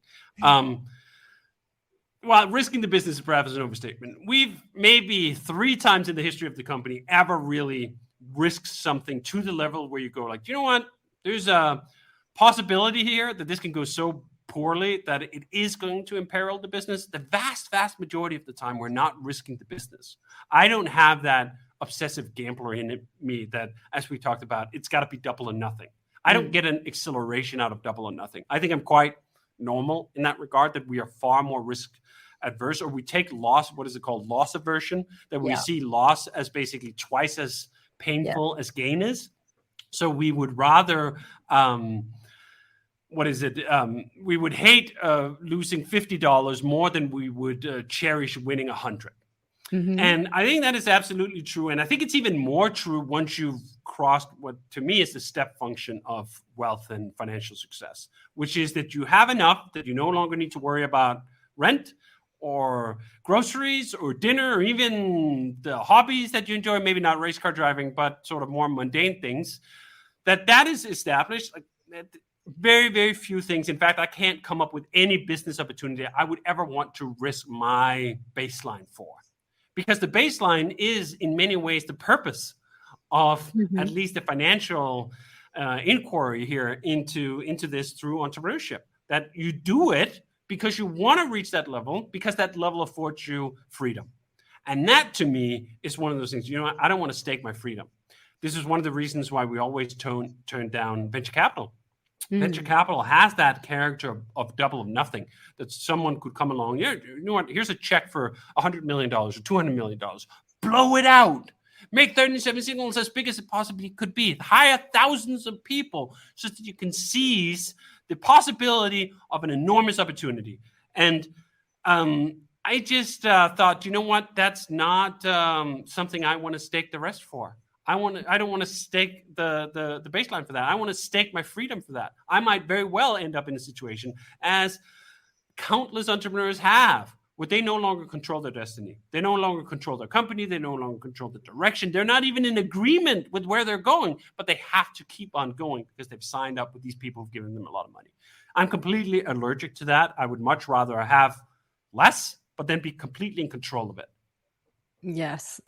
Well, risking the business is perhaps an overstatement. We've maybe 3 times in the history of the company ever really risked something to the level where you go like, you know what? There's a possibility here that this can go so poorly that it is going to imperil the business. The vast, vast majority of the time, we're not risking the business. I don't have that obsessive gambler in me that, as we talked about, it's got to be double or nothing. I don't get an acceleration out of double or nothing. I think I'm quite normal in that regard, that we are far more risk adverse, or we take loss, what is it called? Loss aversion, that we see loss as basically twice as painful as gain is. So we would rather, we would hate losing $50 more than we would cherish winning 100. And I think that is absolutely true. And I think it's even more true once you've crossed what to me is the step function of wealth and financial success, which is that you have enough that you no longer need to worry about rent or groceries or dinner or even the hobbies that you enjoy, maybe not race car driving, but sort of more mundane things, that is established. Like, very, very few things. In fact, I can't come up with any business opportunity I would ever want to risk my baseline for. Because the baseline is in many ways the purpose of at least the financial inquiry here into this through entrepreneurship. That you do it because you want to reach that level, because that level affords you freedom. And that to me is one of those things, you know what, I don't want to stake my freedom. This is one of the reasons why we always turn down venture capital. Venture capital has that character of double of nothing, that someone could come along. Yeah, you know what? Here's a check for $100 million or $200 million. Blow it out. Make 37 signals as big as it possibly could be. Hire thousands of people so that you can seize the possibility of an enormous opportunity. And I just thought, you know what? That's not something I want to stake the rest for. I don't want to stake the baseline for that. I want to stake my freedom for that. I might very well end up in a situation, as countless entrepreneurs have, where they no longer control their destiny. They no longer control their company. They no longer control the direction. They're not even in agreement with where they're going, but they have to keep on going because they've signed up with these people who've given them a lot of money. I'm completely allergic to that. I would much rather have less, but then be completely in control of it. Yes,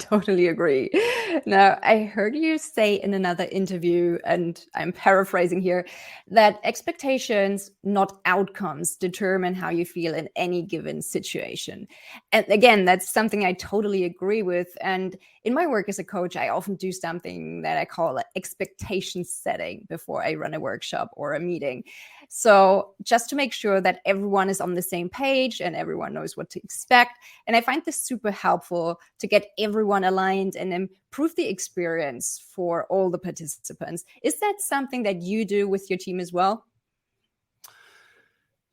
totally agree. Now, I heard you say in another interview, and I'm paraphrasing here, that expectations, not outcomes, determine how you feel in any given situation. And again, that's something I totally agree with. And in my work as a coach, I often do something that I call expectation setting before I run a workshop or a meeting. So just to make sure that everyone is on the same page and everyone knows what to expect. And I find this super helpful to get everyone aligned and improve the experience for all the participants. Is that something that you do with your team as well?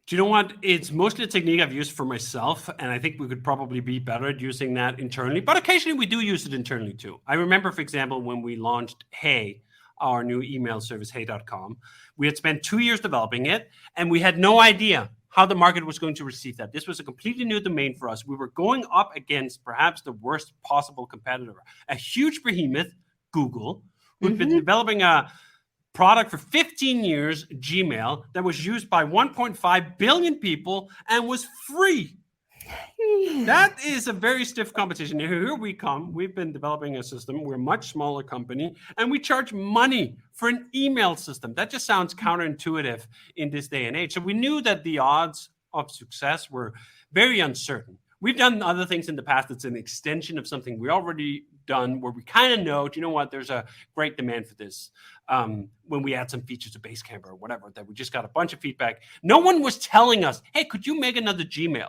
Do you know what? It's mostly a technique I've used for myself, and I think we could probably be better at using that internally, but occasionally we do use it internally too. I remember, for example, when we launched Hey, our new email service, hey.com, we had spent 2 years developing it, and we had no idea how the market was going to receive that. This was a completely new domain for us. We were going up against perhaps the worst possible competitor, a huge behemoth, Google, who'd been developing a product for 15 years, Gmail, that was used by 1.5 billion people and was free. That is a very stiff competition. Here we come. We've been developing a system. We're a much smaller company, and we charge money for an email system. That just sounds counterintuitive in this day and age. So we knew that the odds of success were very uncertain. We've done other things in the past that's an extension of something we already done, where we kind of know, do you know what, there's a great demand for this. When we add some features to Basecamp or whatever, that we just got a bunch of feedback. No one was telling us, hey, could you make another Gmail?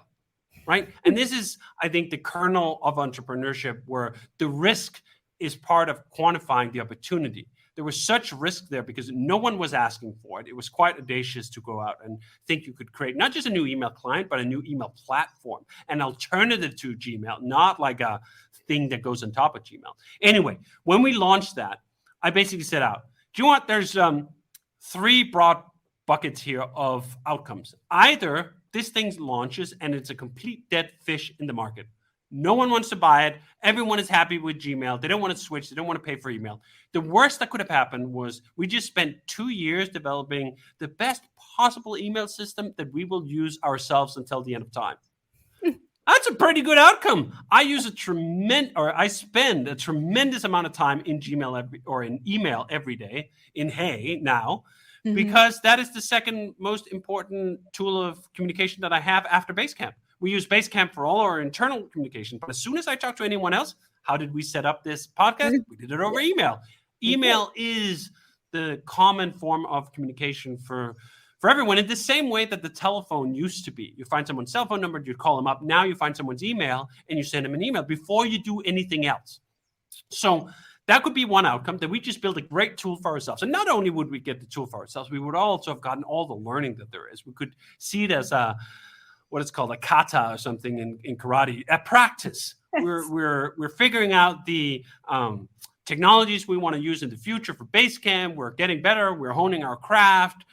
Right? And this is, I think, the kernel of entrepreneurship, where the risk is part of quantifying the opportunity. There was such risk there because no one was asking for it. It was quite audacious to go out and think you could create not just a new email client, but a new email platform, an alternative to Gmail, not like a thing that goes on top of Gmail. Anyway, when we launched that, I basically set out, do you know what? There's 3 broad buckets here of outcomes. Either this thing launches and it's a complete dead fish in the market. No one wants to buy it. Everyone is happy with Gmail. They don't want to switch. They don't want to pay for email. The worst that could have happened was we just spent 2 years developing the best possible email system that we will use ourselves until the end of time. That's a pretty good outcome. I spend a tremendous amount of time in Gmail in email every day in Hey now, because that is the second most important tool of communication that I have after Basecamp. We use Basecamp for all our internal communication. But as soon as I talk to anyone else, how did we set up this podcast? We did it over email. Email is the common form of communication for everyone, in the same way that the telephone used to be. You find someone's cell phone number, you call them up. Now you find someone's email and you send them an email before you do anything else. So that could be one outcome, that we just build a great tool for ourselves. And not only would we get the tool for ourselves, we would also have gotten all the learning that there is. We could see it as what it's called, a kata or something in karate, a practice. We're figuring out the technologies we want to use in the future for Basecamp. We're getting better. We're honing our craft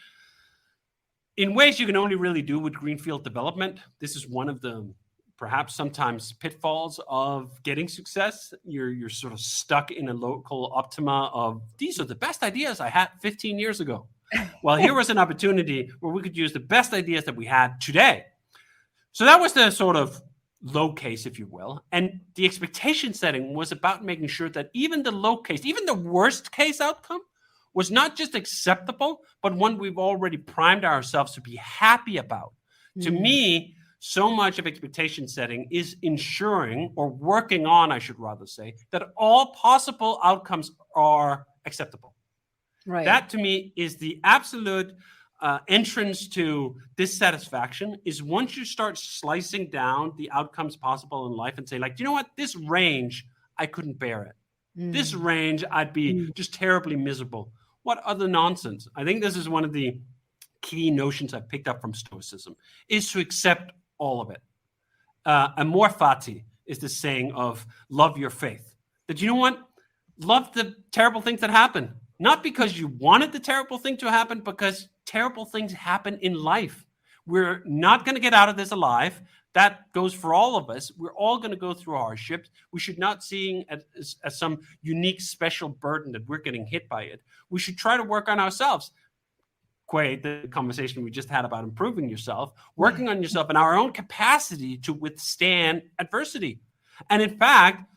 in ways you can only really do with greenfield development. This is one of the perhaps sometimes pitfalls of getting success. You're sort of stuck in a local optima of, these are the best ideas I had 15 years ago. Well, here was an opportunity where we could use the best ideas that we had today. So that was the sort of low case, if you will. And the expectation setting was about making sure that even the low case, even the worst case outcome, was not just acceptable, but one we've already primed ourselves to be happy about. To me, so much of expectation setting is ensuring, or working on, I should rather say, that all possible outcomes are acceptable. Right. That to me is the absolute entrance to dissatisfaction, is once you start slicing down the outcomes possible in life and say, like, do you know what? This range, I couldn't bear it. This range, I'd be just terribly miserable. What other nonsense? I think this is one of the key notions I picked up from Stoicism, is to accept all of it. Amor fati is the saying of love your faith. That, you know what? Love the terrible things that happen. Not because you wanted the terrible thing to happen, because terrible things happen in life. We're not going to get out of this alive. That goes for all of us. We're all going to go through hardships. We should not see it as some unique special burden that we're getting hit by it. We should try to work on ourselves. Quay, the conversation we just had about improving yourself, working on yourself and our own capacity to withstand adversity. And in fact,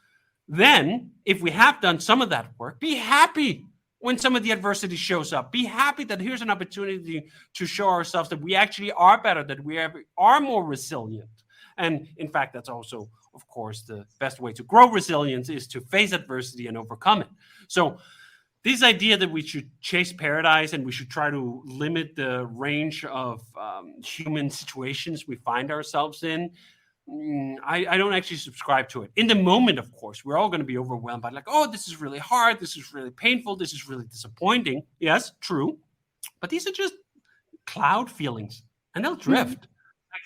then if we have done some of that work, be happy when some of the adversity shows up. Be happy that here's an opportunity to show ourselves that we actually are better, that we are more resilient. And in fact, that's also, of course, the best way to grow resilience is to face adversity and overcome it. So this idea that we should chase paradise and we should try to limit the range of human situations we find ourselves in, I don't actually subscribe to it. In the moment, of course, we're all going to be overwhelmed by, like, oh, this is really hard. This is really painful. This is really disappointing. Yes, true. But these are just cloud feelings, and they'll drift.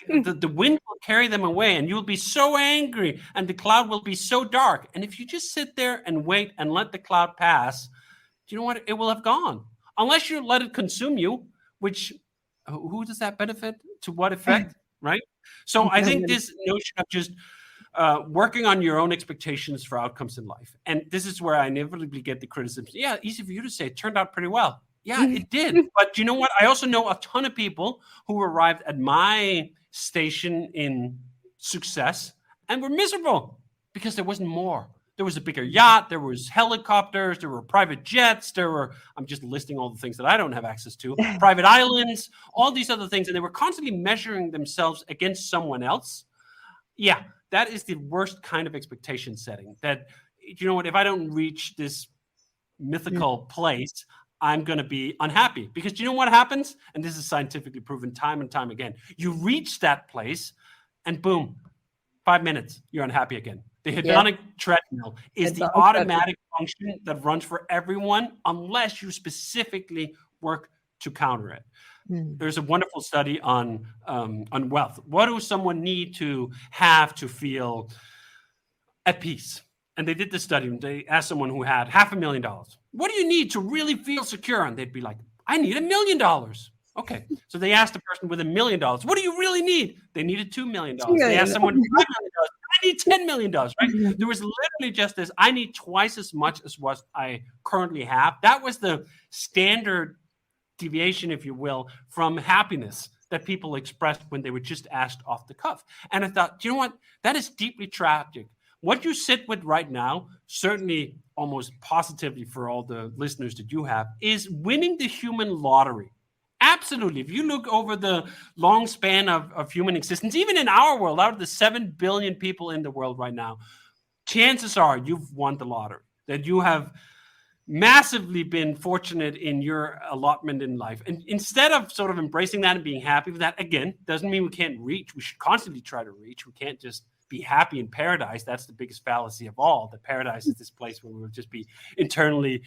Like, the wind will carry them away, and you'll be so angry, and the cloud will be so dark. And if you just sit there and wait and let the cloud pass, do you know what? It will have gone. Unless you let it consume you, which, who does that benefit? To what effect? Right? So I think this notion of just working on your own expectations for outcomes in life. And this is where I inevitably get the criticism. Yeah, easy for you to say. It turned out pretty well. Yeah, it did. But you know what? I also know a ton of people who arrived at my station in success and were miserable because there wasn't more. There was a bigger yacht. There was helicopters. There were private jets. I'm just listing all the things that I don't have access to, private islands, all these other things. And they were constantly measuring themselves against someone else. Yeah, that is the worst kind of expectation setting. That, you know what, if I don't reach this mythical place, I'm going to be unhappy. Because do you know what happens? And this is scientifically proven time and time again. You reach that place and boom, 5 minutes, you're unhappy again. The hedonic treadmill is the automatic function that runs for everyone unless you specifically work to counter it. There's a wonderful study on wealth. What does someone need to have to feel at peace? And they did this study, and they asked someone who had $500,000, what do you need to really feel secure? And they'd be like, I need $1 million. Okay. So they asked the person with $1 million, what do you really need? They needed $2 million. They asked someone with $5 million, I need $10 million, right? There was literally just this, I need twice as much as what I currently have. That was the standard deviation, if you will, from happiness that people expressed when they were just asked off the cuff. And I thought, you know what? That is deeply tragic. What you sit with right now, certainly almost positively for all the listeners that you have, is winning the human lottery. Absolutely. If you look over the long span of human existence, even in our world, out of the 7 billion people in the world right now, chances are you've won the lottery, that you have massively been fortunate in your allotment in life. And instead of sort of embracing that and being happy with that, again, doesn't mean we can't reach. We should constantly try to reach. We can't just be happy in paradise. That's the biggest fallacy of all. That paradise is this place where we'll just be internally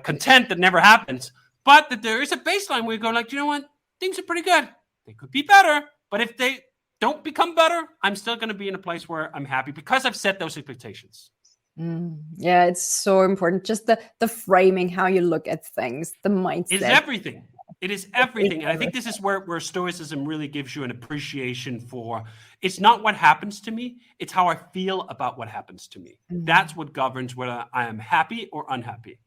content. That never happens. But that there is a baseline where you go like, you know what? Things are pretty good. They could be better. But if they don't become better, I'm still going to be in a place where I'm happy because I've set those expectations. Yeah, it's so important. Just the framing, how you look at things, the mindset. It's everything. It is everything. And I think this is where Stoicism really gives you an appreciation for, it's not what happens to me, it's how I feel about what happens to me. That's what governs whether I am happy or unhappy.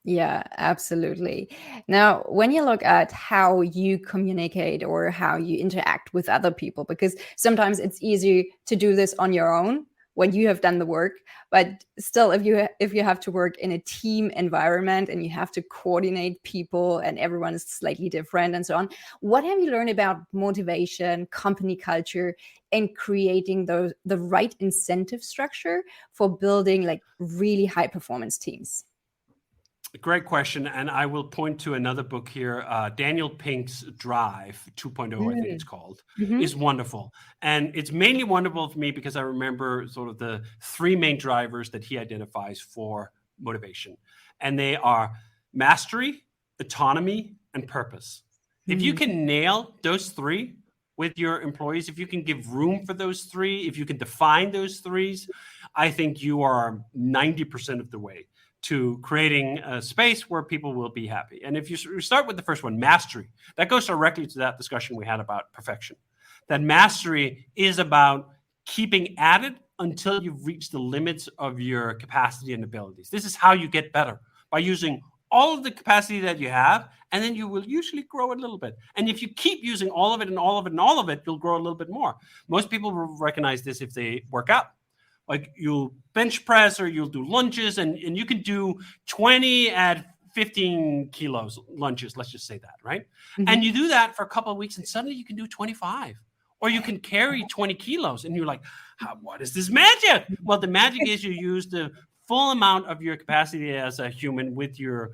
Yeah, absolutely. Now, when you look at how you communicate or how you interact with other people, because sometimes it's easy to do this on your own when you have done the work, but still, if you have to work in a team environment and you have to coordinate people and everyone is slightly different and so on, what have you learned about motivation, company culture, and creating the right incentive structure for building like really high performance teams? Great question. And I will point to another book here. Daniel Pink's Drive 2.0, I think it's called, is wonderful. And it's mainly wonderful for me because I remember sort of the 3 main drivers that he identifies for motivation. And they are mastery, autonomy, and purpose. If you can nail those 3 with your employees, if you can give room for those 3, if you can define those 3s, I think you are 90% of the way to creating a space where people will be happy. And if you start with the first one, mastery, that goes directly to that discussion we had about perfection. That mastery is about keeping at it until you've reached the limits of your capacity and abilities. This is how you get better, by using all of the capacity that you have, and then you will usually grow a little bit. And if you keep using all of it and all of it and all of it, you'll grow a little bit more. Most people will recognize this if they work out. Like you'll bench press or you'll do lunges and you can do 20 at 15 kilos lunges, let's just say that, right? And you do that for a couple of weeks and suddenly you can do 25. Or you can carry 20 kilos and you're like, what is this magic? Well, the magic is you use the full amount of your capacity as a human with your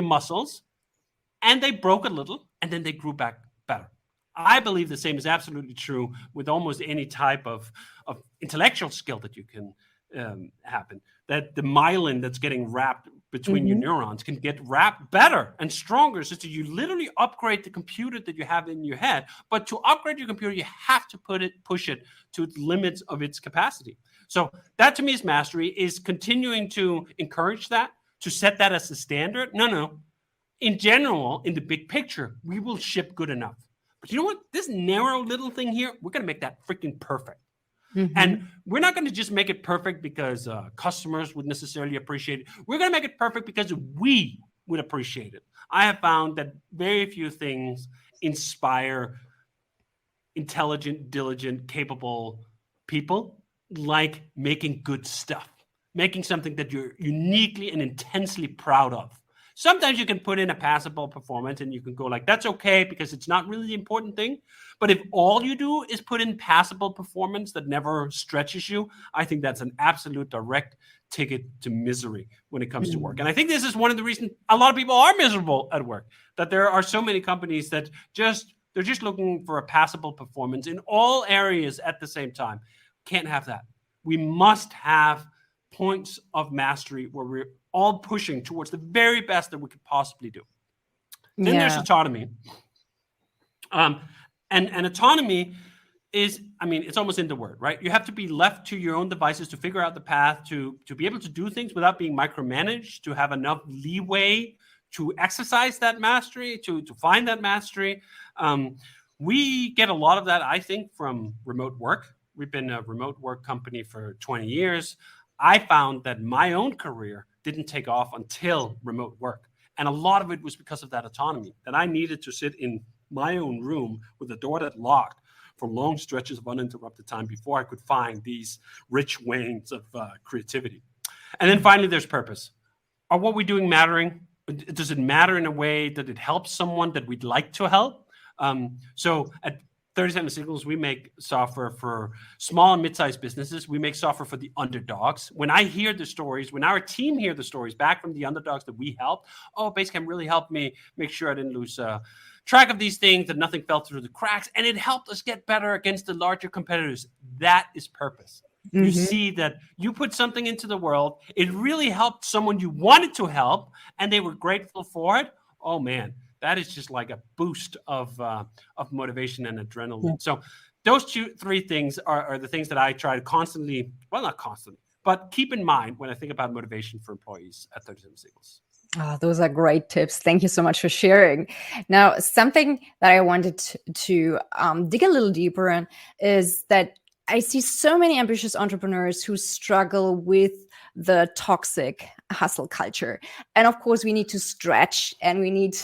muscles, and they broke a little and then they grew back better. I believe the same is absolutely true with almost any type of intellectual skill that you can happen. That the myelin that's getting wrapped between your neurons can get wrapped better and stronger, so that you literally upgrade the computer that you have in your head. But to upgrade your computer, you have to push it to the limits of its capacity. So that to me is mastery, is continuing to encourage that, to set that as the standard. No. In general, in the big picture, we will ship good enough. But you know what? This narrow little thing here, we're going to make that freaking perfect. And we're not going to just make it perfect because customers would necessarily appreciate it. We're going to make it perfect because we would appreciate it. I have found that very few things inspire intelligent, diligent, capable people like making good stuff, making something that you're uniquely and intensely proud of. Sometimes you can put in a passable performance and you can go like, that's okay because it's not really the important thing. But if all you do is put in passable performance that never stretches you, I think that's an absolute direct ticket to misery when it comes to work. And I think this is one of the reasons a lot of people are miserable at work, that there are so many companies that they're just looking for a passable performance in all areas at the same time. Can't have that. We must have points of mastery where we're all pushing towards the very best that we could possibly do. Then there's autonomy. And autonomy is, I mean, it's almost in the word, right? You have to be left to your own devices to figure out the path, to be able to do things without being micromanaged, to have enough leeway to exercise that mastery, to find that mastery. We get a lot of that, I think, from remote work. We've been a remote work company for 20 years. I found that my own career didn't take off until remote work. And a lot of it was because of that autonomy, that I needed to sit in my own room with the door that locked for long stretches of uninterrupted time before I could find these rich veins of creativity. And then finally, there's purpose. Are what we're doing mattering? Does it matter in a way that it helps someone that we'd like to help? So at 37 Signals, we make software for small and mid-sized businesses. We make software for the underdogs. When I hear the stories, when our team hear the stories back from the underdogs that we helped, Basecamp really helped me make sure I didn't lose track of these things, that nothing fell through the cracks, and it helped us get better against the larger competitors. That is purpose. Mm-hmm. You see that you put something into the world, it really helped someone you wanted to help, and they were grateful for it. Oh man, that is just like a boost of motivation and adrenaline. Yeah. So those three things are the things that I try to constantly, well, not constantly, but keep in mind when I think about motivation for employees at 37 Signals. Oh, those are great tips. Thank you so much for sharing. Now, something that I wanted to dig a little deeper in is that I see so many ambitious entrepreneurs who struggle with the toxic hustle culture. And of course, we need to stretch, and we need,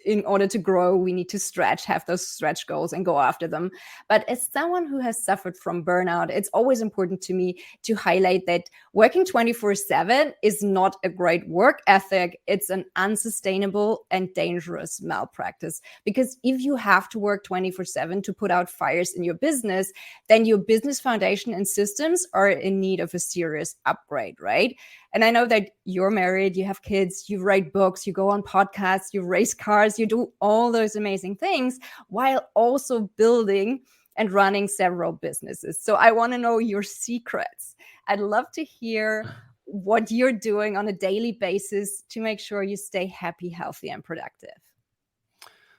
in order to grow, we need to stretch, have those stretch goals and go after them. But as someone who has suffered from burnout, it's always important to me to highlight that working 24/7 is not a great work ethic. It's an unsustainable and dangerous malpractice. Because if you have to work 24/7 to put out fires in your business, then your business foundation and systems are in need of a serious upgrade, right? And I know that you're married, you have kids, you write books, you go on podcasts, you race cars, you do all those amazing things while also building and running several businesses. So I want to know your secrets. I'd love to hear what you're doing on a daily basis to make sure you stay happy, healthy, and productive.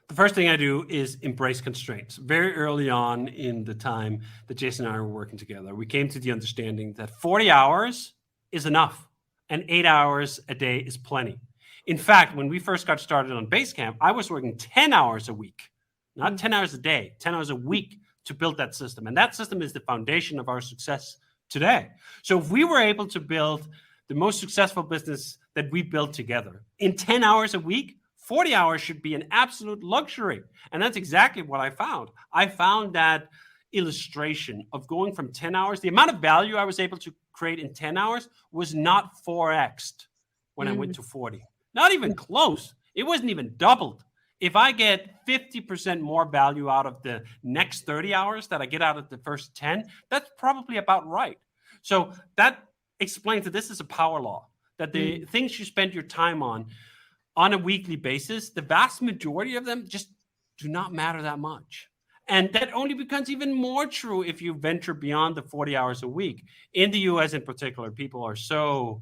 The first thing I do is embrace constraints. Very early on in the time that Jason and I were working together, we came to the understanding that 40 hours is enough and 8 hours a day is plenty. In fact, when we first got started on Basecamp, I was working 10 hours a week, not 10 hours a day, 10 hours a week to build that system. And that system is the foundation of our success today. So if we were able to build the most successful business that we built together in 10 hours a week, 40 hours should be an absolute luxury. And that's exactly what I found. I found that illustration of going from 10 hours, the amount of value I was able to create in 10 hours was not 4x'd when I went to 40. Not even close. It wasn't even doubled. If I get 50% more value out of the next 30 hours that I get out of the first 10, that's probably about right. So that explains that this is a power law, that the things you spend your time on a weekly basis, the vast majority of them just do not matter that much. And that only becomes even more true if you venture beyond the 40 hours a week. In the US in particular, people are so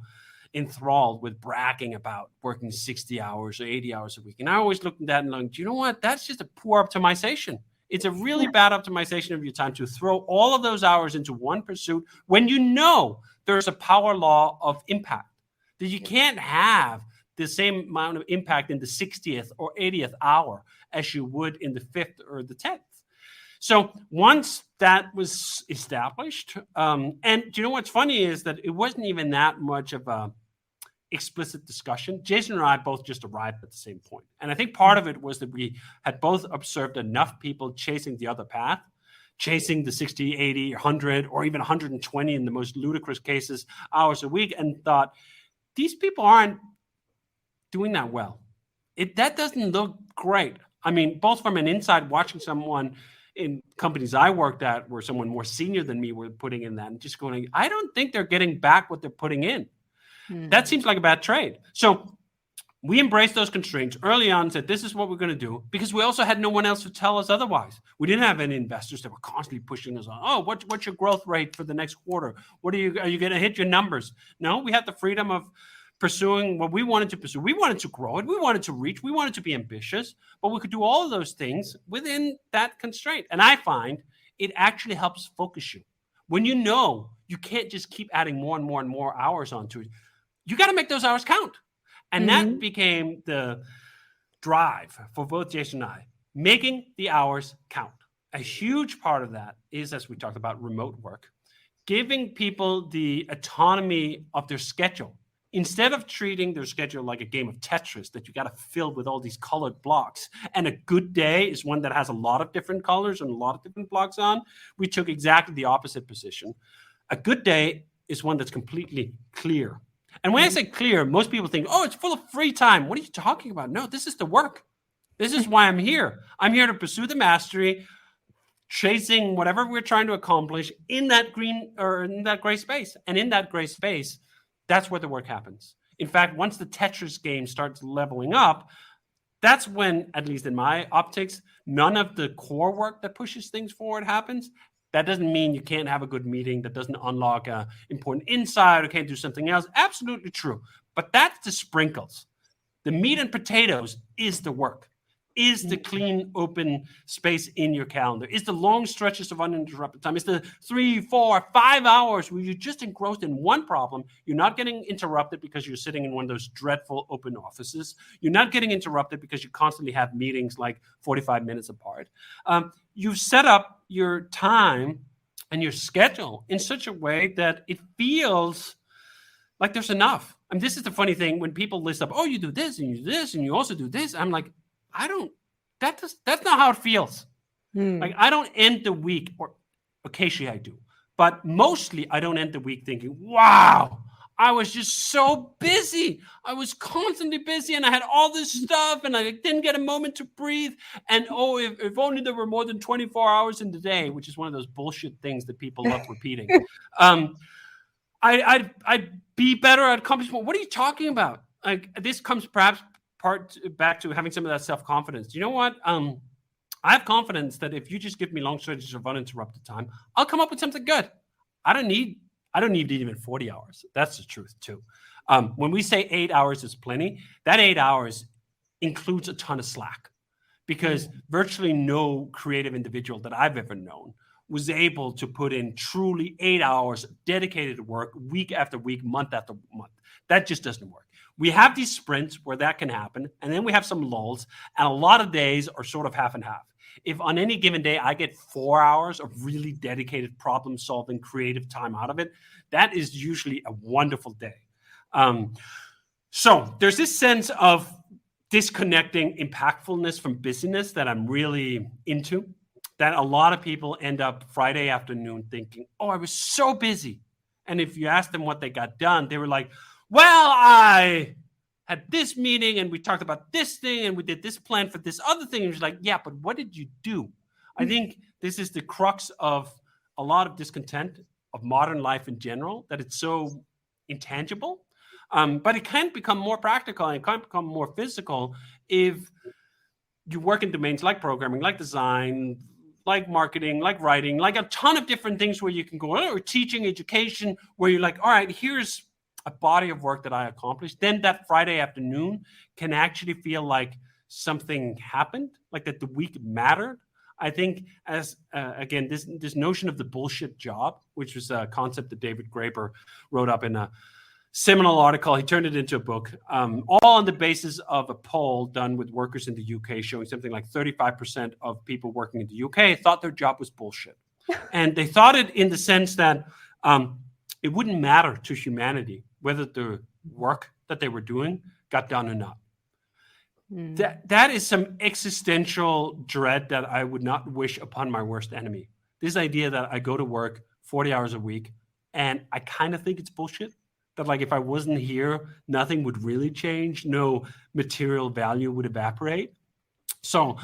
enthralled with bragging about working 60 hours or 80 hours a week. And I always look at that and like, do you know what? That's just a poor optimization. It's a really bad optimization of your time to throw all of those hours into one pursuit when you know there's a power law of impact, that you can't have the same amount of impact in the 60th or 80th hour as you would in the 5th or the 10th. So once that was established, and you know what's funny is that it wasn't even that much of a explicit discussion. Jason and I both just arrived at the same point. And I think part of it was that we had both observed enough people chasing the other path, chasing the 60, 80, 100, or even 120 in the most ludicrous cases, hours a week, and thought, these people aren't doing that well. That doesn't look great. I mean, both from an inside watching someone in companies I worked at where someone more senior than me were putting in that and just going, I don't think they're getting back what they're putting in. That seems like a bad trade. So we embraced those constraints early on, said, this is what we're going to do, because we also had no one else to tell us otherwise. We didn't have any investors that were constantly pushing us on. What's your growth rate for the next quarter? Are you going to hit your numbers? No, we had the freedom of pursuing what we wanted to pursue. We wanted to grow it. We wanted to reach. We wanted to be ambitious, but we could do all of those things within that constraint. And I find it actually helps focus you. When you know you can't just keep adding more and more and more hours onto it, you got to make those hours count. And that became the drive for both Jason and I, making the hours count. A huge part of that is, as we talked about, remote work, giving people the autonomy of their schedule. Instead of treating their schedule like a game of Tetris that you got to fill with all these colored blocks, and a good day is one that has a lot of different colors and a lot of different blocks on, we took exactly the opposite position. A good day is one that's completely clear. And when I say clear, most people think, oh, it's full of free time. What are you talking about? No, this is the work. This is why I'm here. I'm here to pursue the mastery, chasing whatever we're trying to accomplish in that green or in that gray space. And in that gray space, that's where the work happens. In fact, once the Tetris game starts leveling up, that's when, at least in my optics, none of the core work that pushes things forward happens. That doesn't mean you can't have a good meeting that doesn't unlock an important insight or can't do something else. Absolutely true. But that's the sprinkles. The meat and potatoes is the work, is the clean, open space in your calendar, is the long stretches of uninterrupted time, is the 3, 4, 5 hours where you're just engrossed in one problem. You're not getting interrupted because you're sitting in one of those dreadful open offices. You're not getting interrupted because you constantly have meetings like 45 minutes apart. You've set up your time and your schedule in such a way that it feels like there's enough. And this is the funny thing when people list up, oh, you do this and you do this and you also do this. I'm like, that's not how it feels. Like, I don't end the week, or occasionally I do, but mostly I don't end the week thinking, wow, I was just so busy. I was constantly busy and I had all this stuff and I didn't get a moment to breathe. And oh, if only there were more than 24 hours in the day, which is one of those bullshit things that people love repeating. I'd be better at accomplishment. What are you talking about? Like, this comes perhaps part back to having some of that self-confidence. You know what? I have confidence that if you just give me long stretches of uninterrupted time, I'll come up with something good. I don't need even 40 hours. That's the truth too. When we say 8 hours is plenty, that 8 hours includes a ton of slack, because virtually no creative individual that I've ever known was able to put in truly 8 hours of dedicated work week after week, month after month. That just doesn't work. We have these sprints where that can happen, and then we have some lulls, and a lot of days are sort of half and half. If on any given day I get 4 hours of really dedicated problem-solving creative time out of it, that is usually a wonderful day. So there's this sense of disconnecting impactfulness from busyness that I'm really into, that a lot of people end up Friday afternoon thinking, oh, I was so busy. And if you ask them what they got done, they were like, well, I had this meeting and we talked about this thing and we did this plan for this other thing. And you're like, yeah, but what did you do? I think this is the crux of a lot of discontent of modern life in general, that it's so intangible. But it can become more practical and it can become more physical if you work in domains like programming, like design, like marketing, like writing, like a ton of different things where you can go, or teaching, education, where you're like, all right, here's a body of work that I accomplished. Then that Friday afternoon can actually feel like something happened, like that the week mattered. I think as, again, this notion of the bullshit job, which was a concept that David Graeber wrote up in a seminal article. He turned it into a book, all on the basis of a poll done with workers in the UK, showing something like 35% of people working in the UK thought their job was bullshit. And they thought it in the sense that it wouldn't matter to humanity whether the work that they were doing got done or not. That is some existential dread that I would not wish upon my worst enemy. This idea that I go to work 40 hours a week and I kind of think it's bullshit. That like if I wasn't here, nothing would really change. No material value would evaporate. So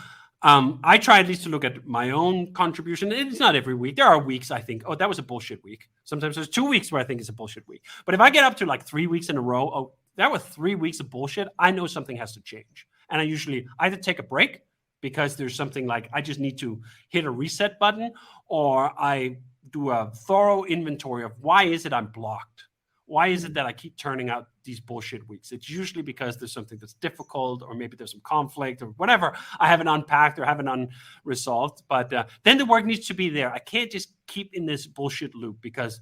I try at least to look at my own contribution. It's not every week. There are weeks I think, oh, that was a bullshit week. Sometimes there's 2 weeks where I think it's a bullshit week. But if I get up to like 3 weeks in a row, oh, that was 3 weeks of bullshit, I know something has to change. And I usually either take a break because there's something like I just need to hit a reset button, or I do a thorough inventory of why is it I'm blocked? Why is it that I keep turning out these bullshit weeks? It's usually because there's something that's difficult, or maybe there's some conflict or whatever I haven't unpacked or haven't unresolved. But then the work needs to be there. I can't just keep in this bullshit loop, because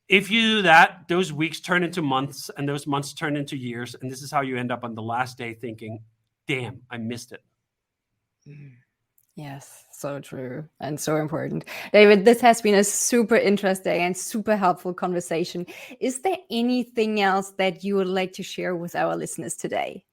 if you do that, those weeks turn into months, and those months turn into years. And this is how you end up on the last day thinking, damn, I missed it. Yes, so true and so important. David, this has been a super interesting and super helpful conversation. Is there anything else that you would like to share with our listeners today?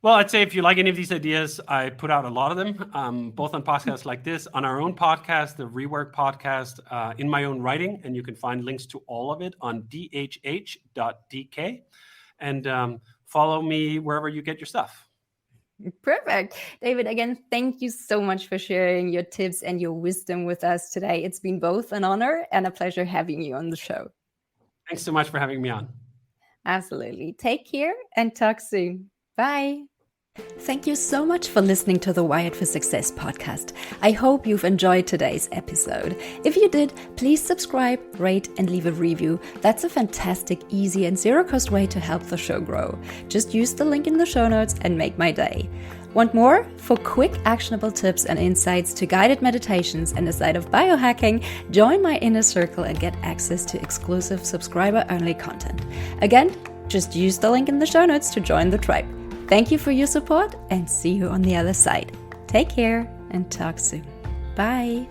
Well, I'd say if you like any of these ideas, I put out a lot of them, both on podcasts like this, on our own podcast, the REWORK podcast, in my own writing. And you can find links to all of it on dhh.dk. And follow me wherever you get your stuff. Perfect. David, again, thank you so much for sharing your tips and your wisdom with us today. It's been both an honor and a pleasure having you on the show. Thanks so much for having me on. Absolutely. Take care and talk soon. Bye. Thank you so much for listening to the Wired for Success podcast. I hope you've enjoyed today's episode. If you did, please subscribe, rate, and leave a review. That's a fantastic, easy, and zero-cost way to help the show grow. Just use the link in the show notes and make my day. Want more? For quick, actionable tips and insights to guided meditations and a side of biohacking, join my inner circle and get access to exclusive subscriber-only content. Again, just use the link in the show notes to join the tribe. Thank you for your support, and see you on the other side. Take care and talk soon. Bye.